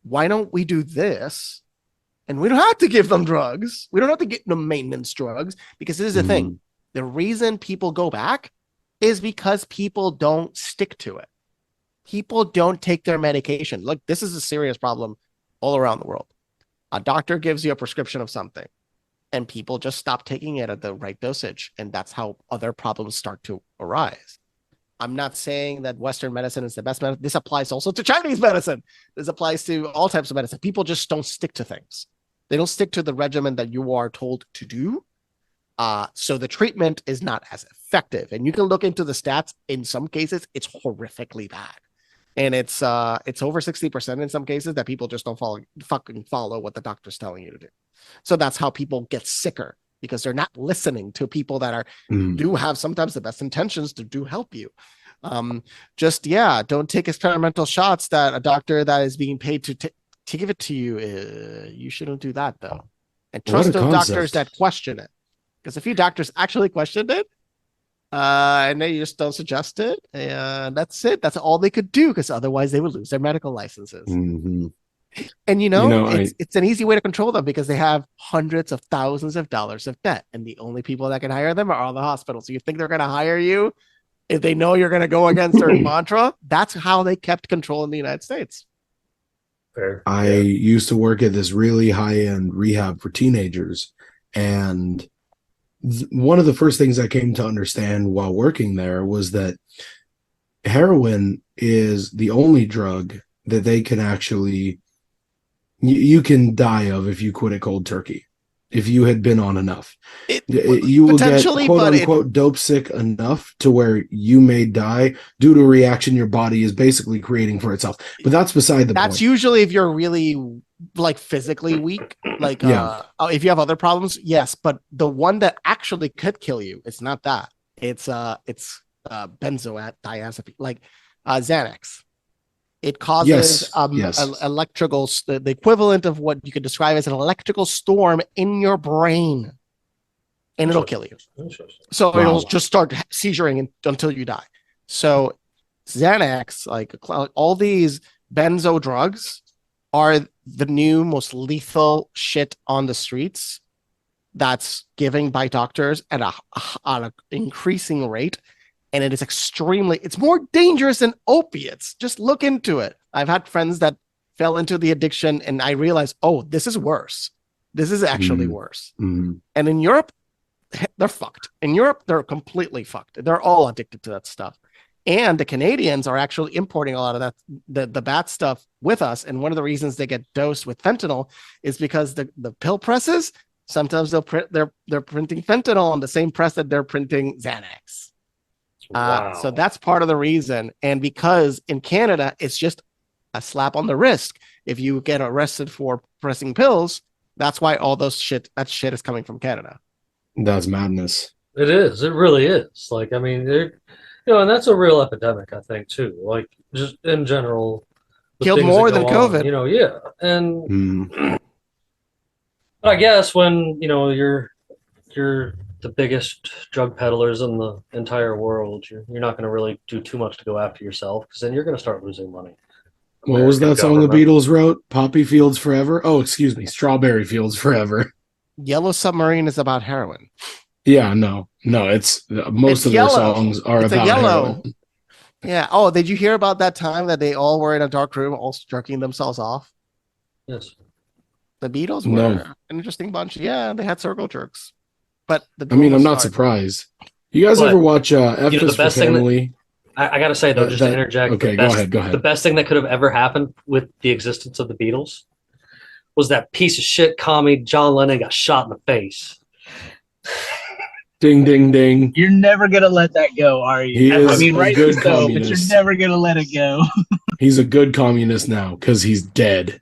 why don't we do this? And we don't have to give them drugs. We don't have to get them maintenance drugs, because this is the thing. The reason people go back is because people don't stick to it. People don't take their medication. Look, this is a serious problem all around the world. A doctor gives you a prescription of something, and people just stop taking it at the right dosage. And that's how other problems start to arise. I'm not saying that Western medicine is the best medicine. This applies also to Chinese medicine. This applies to all types of medicine. People just don't stick to things. They don't stick to the regimen that you are told to do. So the treatment is not as effective. And you can look into the stats. In some cases, it's horrifically bad. And it's over 60% in some cases that people just don't follow what the doctor's telling you to do. So that's how people get sicker, because they're not listening to people that do have sometimes the best intentions to do help you. Don't take experimental shots that a doctor that is being paid to give it to you. You shouldn't do that, though. And trust those doctors that question it, because a few doctors actually questioned it, and they just don't suggest it. And that's it. That's all they could do, because otherwise they would lose their medical licenses. And it's an easy way to control them, because they have hundreds of thousands of dollars of debt, and the only people that can hire them are all the hospitals. So you think they're going to hire you if they know you're going to go against their mantra? That's how they kept control in the United States. I used to work at this really high-end rehab for teenagers, and one of the first things I came to understand while working there was that heroin is the only drug that they can actually you can die of if you quit it cold turkey. If you had been on enough, you will get quote unquote dope sick enough to where you may die due to a reaction your body is basically creating for itself. But that's beside the point. That's usually if you're really like physically weak, like if you have other problems, yes. But the one that actually could kill you, it's not that. It's benzodiazepine, like Xanax. It causes electrical, the equivalent of what you could describe as an electrical storm in your brain. and it'll kill you. So Wow. it'll just start seizuring until you die. So Xanax, like all these benzo drugs, are the new most lethal shit on the streets that's given by doctors at an increasing rate. And it is it's more dangerous than opiates. Just look into it. I've had friends that fell into the addiction and I realized, oh, this is worse. This is actually worse. And in Europe, they're fucked. In Europe, they're completely fucked. They're all addicted to that stuff. And the Canadians are actually importing a lot of that, the bad stuff with us. And one of the reasons they get dosed with fentanyl is because the pill presses, sometimes they're printing fentanyl on the same press that they're printing Xanax. So that's part of the reason. And because in Canada, it's just a slap on the wrist. If you get arrested for pressing pills, that's why all that shit is coming from Canada. That's madness. It is. It really is. Like, I mean, and that's a real epidemic, I think, too. Like, just in general, killed more than COVID. And but I guess when you're the biggest drug peddlers in the entire world, you're not going to really do too much to go after yourself, because then you're going to start losing money. What was that song the Beatles wrote? Poppy Fields Forever? Oh, excuse me. Strawberry Fields Forever. Yellow Submarine is about heroin. Yeah, no. It's most of their songs are about heroin. Yeah. Oh, did you hear about that time that they all were in a dark room, all jerking themselves off? Yes. The Beatles were an interesting bunch. Yeah, they had circle jerks. But I'm not surprised. You guys ever watch F is for Family? I got to say, though, just to interject. Okay, go ahead. The best thing that could have ever happened with the existence of the Beatles was that piece of shit commie John Lennon got shot in the face. Ding, ding, ding. You're never going to let that go, are you? He is rightly so, but you're never going to let it go. He's a good communist now because he's dead.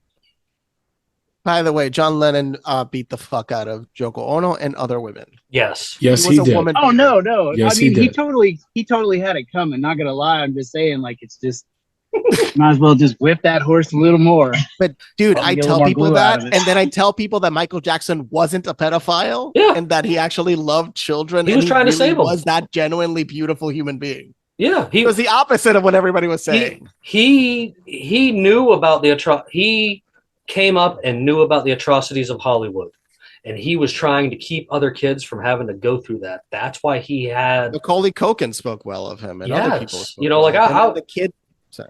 By the way, John Lennon beat the fuck out of Yoko Ono and other women. Yes, he did. Oh no! Yes, he totally had it coming. Not gonna lie, I'm just saying, like, it's just might as well just whip that horse a little more. But dude, I tell people that, and then I tell people that Michael Jackson wasn't a pedophile, and that he actually loved children. He was trying to save them. Was that genuinely beautiful human being? Yeah, he was the opposite of what everybody was saying. He knew about he came up and knew about the atrocities of Hollywood, and he was trying to keep other kids from having to go through that. That's why he had Macaulay Culkin spoke well of him, and other people spoke the kid. Sorry.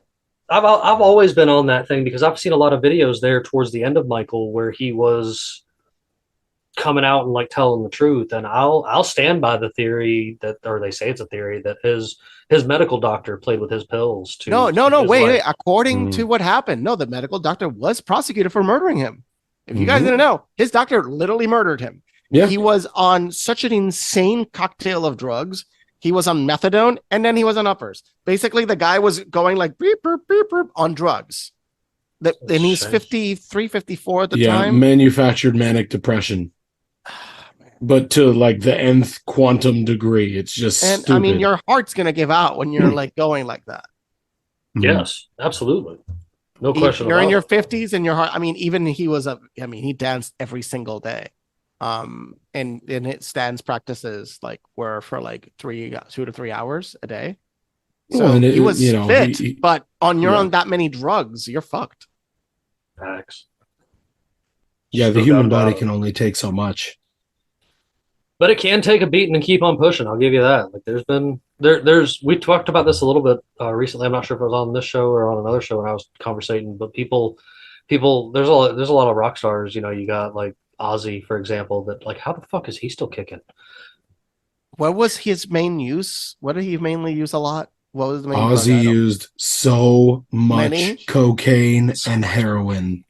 I've always been on that thing because I've seen a lot of videos there towards the end of Michael where he was coming out and like telling the truth, and I'll stand by the theory that, or they say it's a theory, that his medical doctor played with his pills to wait. According to what happened, the medical doctor was prosecuted for murdering him. If you guys didn't know, his doctor literally murdered him. Yeah. He was on such an insane cocktail of drugs. He was on methadone and then he was on uppers. Basically, the guy was going like beep, beep, beep, beep, on drugs. And he's 53, 54 at the time. Yeah, manufactured manic depression. But to like the nth quantum degree, it's just stupid. I mean, your heart's gonna give out when you're like going like that. Yes, absolutely, no question. You're in your 50s, and your heart. I mean, even he danced every single day, and his dance practices were for like 2 to 3 hours a day. So he was fit, but on that many drugs, you're fucked. Facts. Yeah, the human body can only take so much. But it can take a beating and keep on pushing. I'll give you that. Like we talked about this a little bit recently. I'm not sure if it was on this show or on another show when I was conversating. But people, there's a lot of rock stars. You got like Ozzy, for example. That like, how the fuck is he still kicking? What was his main use? What did he mainly use a lot? What was the main? Ozzy used so much cocaine and heroin.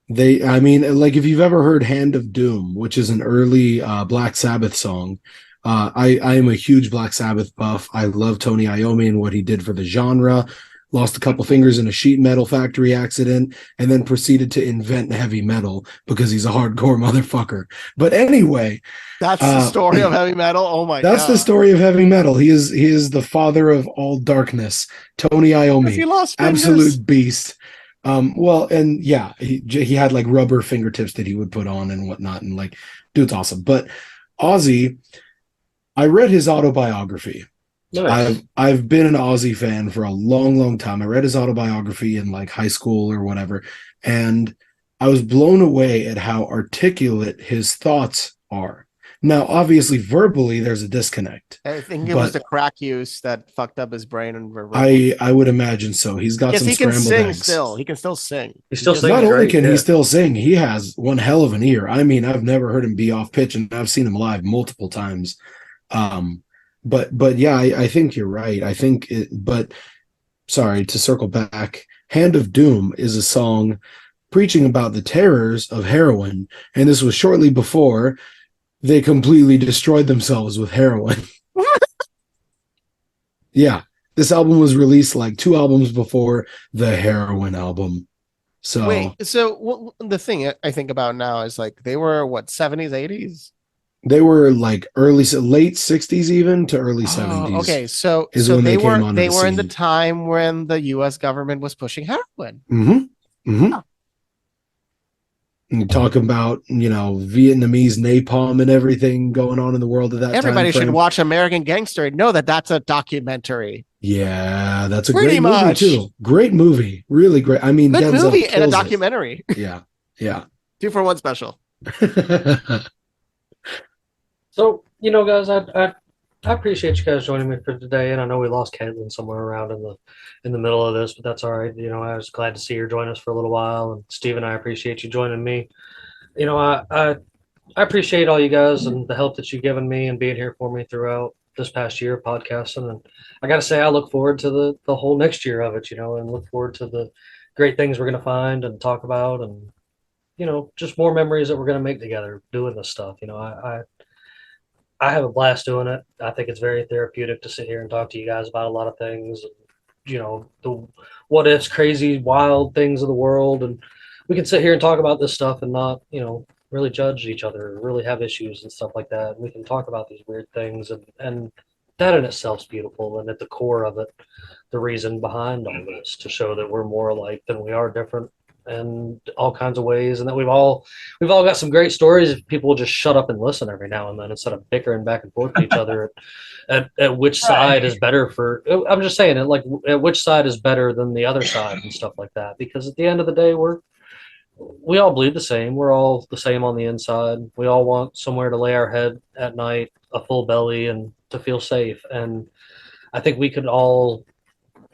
If you've ever heard Hand of Doom, which is an early Black Sabbath song, I am a huge Black Sabbath buff. I love Tony Iommi and what he did for the genre. Lost a couple fingers in a sheet metal factory accident, and then proceeded to invent heavy metal because he's a hardcore motherfucker. But anyway, that's the story of heavy metal. Oh my god, that's the story of heavy metal. He is the father of all darkness. Tony Iommi, he lost fingers. Absolute beast. He had like rubber fingertips that he would put on and whatnot, and like, dude's awesome. But Ozzy, I read his autobiography. Nice. I've been an Ozzy fan for a long, long time. I read his autobiography in like high school or whatever, and I was blown away at how articulate his thoughts are. Now, obviously, verbally, there's a disconnect. I think it was the crack use that fucked up his brain and I would imagine so. He's got some he can scrambled sing eggs. still. He can still sing. He's still singing. Not only great, can yeah. he still sing, he has one hell of an ear. I mean, I've never heard him be off pitch, and I've seen him live multiple times. But yeah, I think you're right. I think but sorry, to circle back, Hand of Doom is a song preaching about the terrors of heroin, and this was shortly before they completely destroyed themselves with heroin. Yeah, this album was released like 2 albums before the heroin album. So wait, so the thing I think about now is like they were what, 70s, 80s? they were like late 60s even to early 70s. Okay, so when they came were onto they the were in the scene. time when the US government was pushing heroin. And talk about, Vietnamese napalm and everything going on in the world at that time. Everybody should watch American Gangster and know that that's a documentary. Yeah, that's a Pretty great movie much. too. Great movie, really great. I mean, Good Denzel movie and a kills it. documentary. Yeah. 2-for-1 special. So, guys, I appreciate you guys joining me for today, and I know we lost Caitlin somewhere around in the middle of this, but that's all right. I was glad to see her join us for a little while, and Steve and I appreciate you joining me. I appreciate all you guys and the help that you've given me and being here for me throughout this past year of podcasting. And I got to say, I look forward to the whole next year of it, and look forward to the great things we're going to find and talk about, and just more memories that we're going to make together doing this stuff. I have a blast doing it. I think it's very therapeutic to sit here and talk to you guys about a lot of things, the what ifs, crazy, wild things of the world. And we can sit here and talk about this stuff and not, really judge each other, or really have issues and stuff like that. And we can talk about these weird things, and that in itself is beautiful. And at the core of it, the reason behind all this, to show that we're more alike than we are different, and all kinds of ways, and that we've all got some great stories if people will just shut up and listen every now and then instead of bickering back and forth with each other at which side is better for. I'm just saying it, like, at which side is better than the other side and stuff like that, because at the end of the day, we all bleed the same. We're all the same on the inside. We all want somewhere to lay our head at night, a full belly, and to feel safe. And I think we could all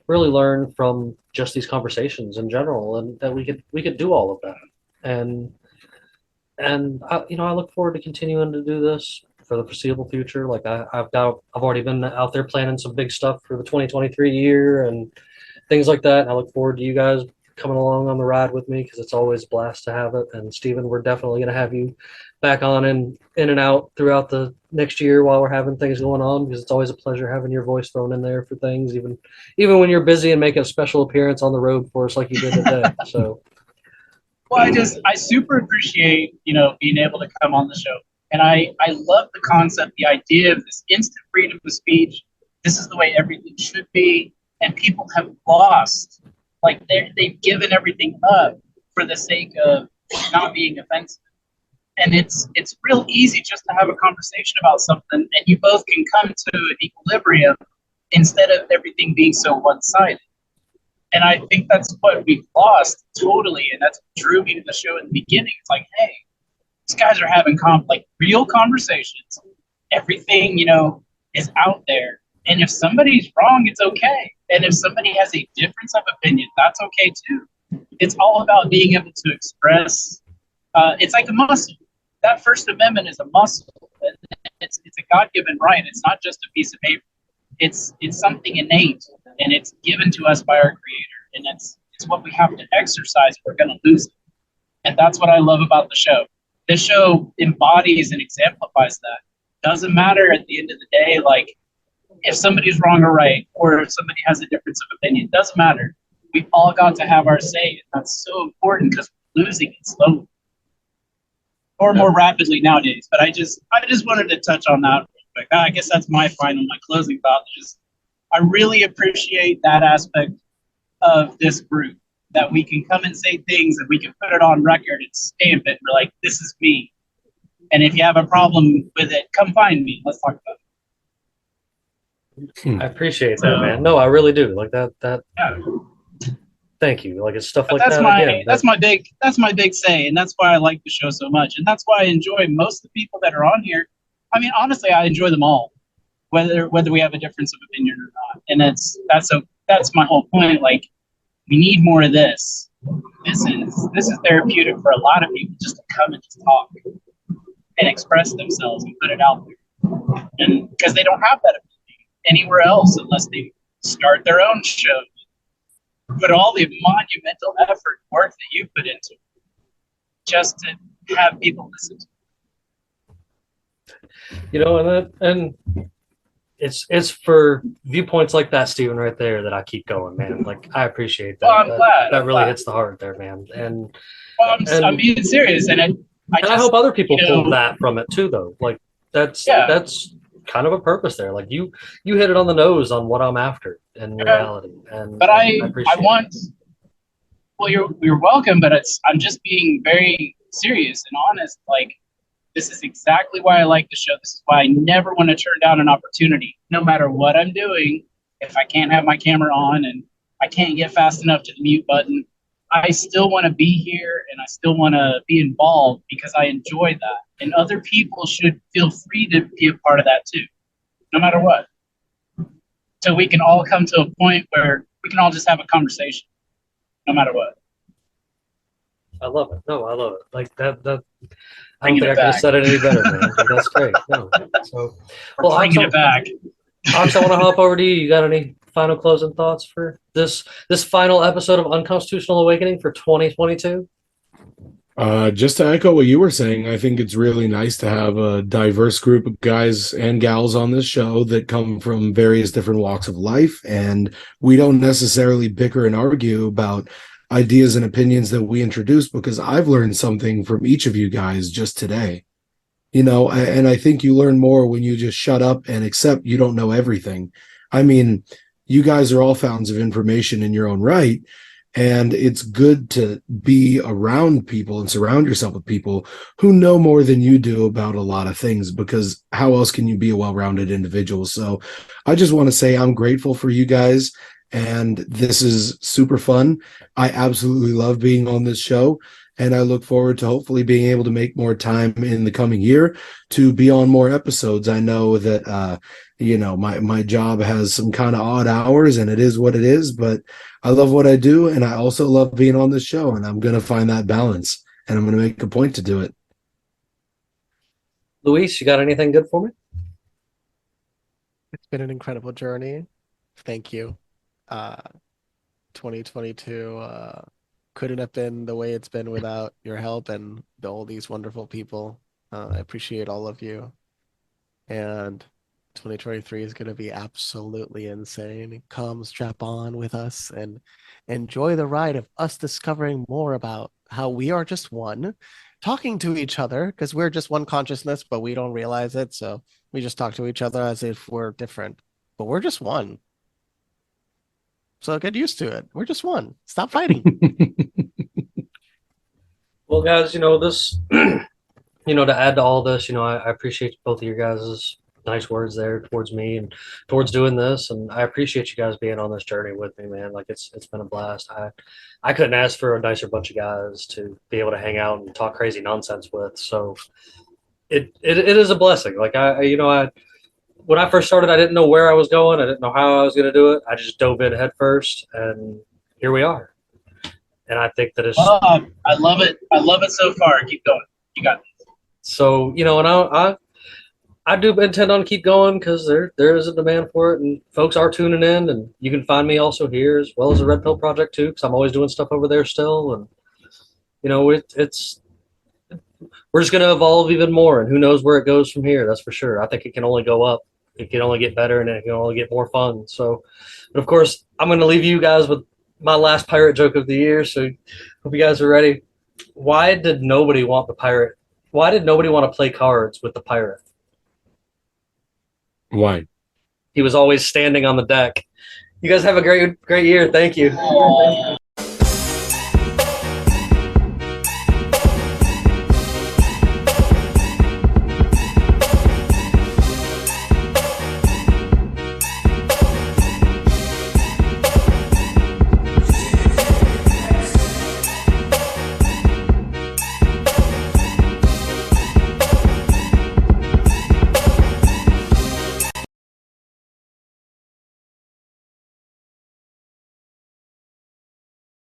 really learn from just these conversations in general, and that we could do all of that. And I look forward to continuing to do this for the foreseeable future. Like I've already been out there planning some big stuff for the 2023 year and things like that. And I look forward to you guys coming along on the ride with me, because it's always a blast to have it. And Steven, we're definitely going to have you back on in and out throughout the next year while we're having things going on, because it's always a pleasure having your voice thrown in there for things, even when you're busy, and make a special appearance on the road for us like you did today. So well, I super appreciate being able to come on the show, and I love the concept, the idea of this instant freedom of speech. This is the way everything should be, and people have lost, like they've given everything up for the sake of not being offensive. And it's real easy just to have a conversation about something, and you both can come to an equilibrium instead of everything being so one-sided. And I think that's what we've lost totally, and that's what drew me to the show in the beginning. It's like, hey, these guys are having real conversations. Everything, is out there. And if somebody's wrong, it's okay. And if somebody has a difference of opinion, that's okay too. It's all about being able to express. It's like a muscle. That First Amendment is a muscle. It's a God-given right. It's not just a piece of paper. It's something innate, and it's given to us by our Creator. And it's what we have to exercise. We're going to lose it. And that's what I love about the show. This show embodies and exemplifies that. Doesn't matter at the end of the day, like, if somebody's wrong or right, or if somebody has a difference of opinion, doesn't matter. We've all got to have our say. And that's so important, because we're losing it slowly or more rapidly nowadays. But I just wanted to touch on that real quick. I guess that's my closing thought. I really appreciate that aspect of this group, that we can come and say things and we can put it on record and stamp it. And we're like, this is me. And if you have a problem with it, come find me. Let's talk about it. I appreciate that, man. No, I really do. Like that. Yeah. Thank you. Like it's stuff But like that. Again, that's my big say, and that's why I like the show so much, and that's why I enjoy most of the people that are on here. I mean, honestly, I enjoy them all, whether we have a difference of opinion or not. And that's my whole point. Like, we need more of this. This is therapeutic for a lot of people, just to come and just talk and express themselves and put it out there, and because they don't have that ability anywhere else unless they start their own show. Put all the monumental effort and work that you put into it just to have people listen to it. You know, and it's for viewpoints like that, Stephen, right there, that I keep going, man. Like I appreciate that. Well, I'm glad. That really hits the heart there, man. And I'm being serious, and I hope other people pull that from it too, though. Like that's kind of a purpose there. Like you hit it on the nose on what I'm after in reality. And I want. Well, you're welcome, but I'm just being very serious and honest. Like, this is exactly why I like the show. This is why I never want to turn down an opportunity, no matter what I'm doing. If I can't have my camera on and I can't get fast enough to the mute button, I still want to be here and I still want to be involved because I enjoy that. And other people should feel free to be a part of that too, no matter what. So we can all come to a point where we can all just have a conversation, no matter what. I love it. No, I love it. Like that. I don't think I could have said it any better, man. That's great. No. So, well, bringing it back. Ox, I want to hop over to you. You got any final closing thoughts for this final episode of Unconstitutional Awakening for 2022? Just to echo what you were saying, I think it's really nice to have a diverse group of guys and gals on this show that come from various different walks of life, and we don't necessarily bicker and argue about ideas and opinions that we introduce, because I've learned something from each of you guys just today. You know, and I think you learn more when you just shut up and accept you don't know everything. I mean, you guys are all fountains of information in your own right. And it's good to be around people and surround yourself with people who know more than you do about a lot of things, because how else can you be a well-rounded individual? So I just want to say I'm grateful for you guys, and this is super fun. I absolutely love being on this show, and I look forward to hopefully being able to make more time in the coming year to be on more episodes. I know that, my job has some kind of odd hours, and it is what it is, but I love what I do, and I also love being on this show, and I'm going to find that balance, and I'm going to make a point to do it. Luis, you got anything good for me? It's been an incredible journey. Thank you. 2022 couldn't have been the way it's been without your help and all these wonderful people. I appreciate all of you. And 2023 is going to be absolutely insane. Come strap on with us and enjoy the ride of us discovering more about how we are just one, talking to each other, because we're just one consciousness, but we don't realize it. So we just talk to each other as if we're different, but we're just one. So get used to it. We're just one. Stop fighting. Well, guys, this, to add to all this, I appreciate both of your guys' nice words there towards me and towards doing this. And I appreciate you guys being on this journey with me, man. Like it's been a blast. I couldn't ask for a nicer bunch of guys to be able to hang out and talk crazy nonsense with. So it is a blessing. Like when I first started, I didn't know where I was going. I didn't know how I was going to do it. I just dove in head first, and here we are. And I think that it's. I love it. I love it so far. Keep going. You got this. So and I do intend on keep going, because there is a demand for it, and folks are tuning in, and you can find me also here as well as the Red Pill Project too, because I'm always doing stuff over there still, and it's. We're just going to evolve even more, and who knows where it goes from here. That's for sure. I think it can only go up. It can only get better, and it can only get more fun. So, but of course, I'm going to leave you guys with my last pirate joke of the year. So hope you guys are ready. Why did nobody want the pirate? Why did nobody want to play cards with the pirate? Why? He was always standing on the deck. You guys have a great year. Thank you.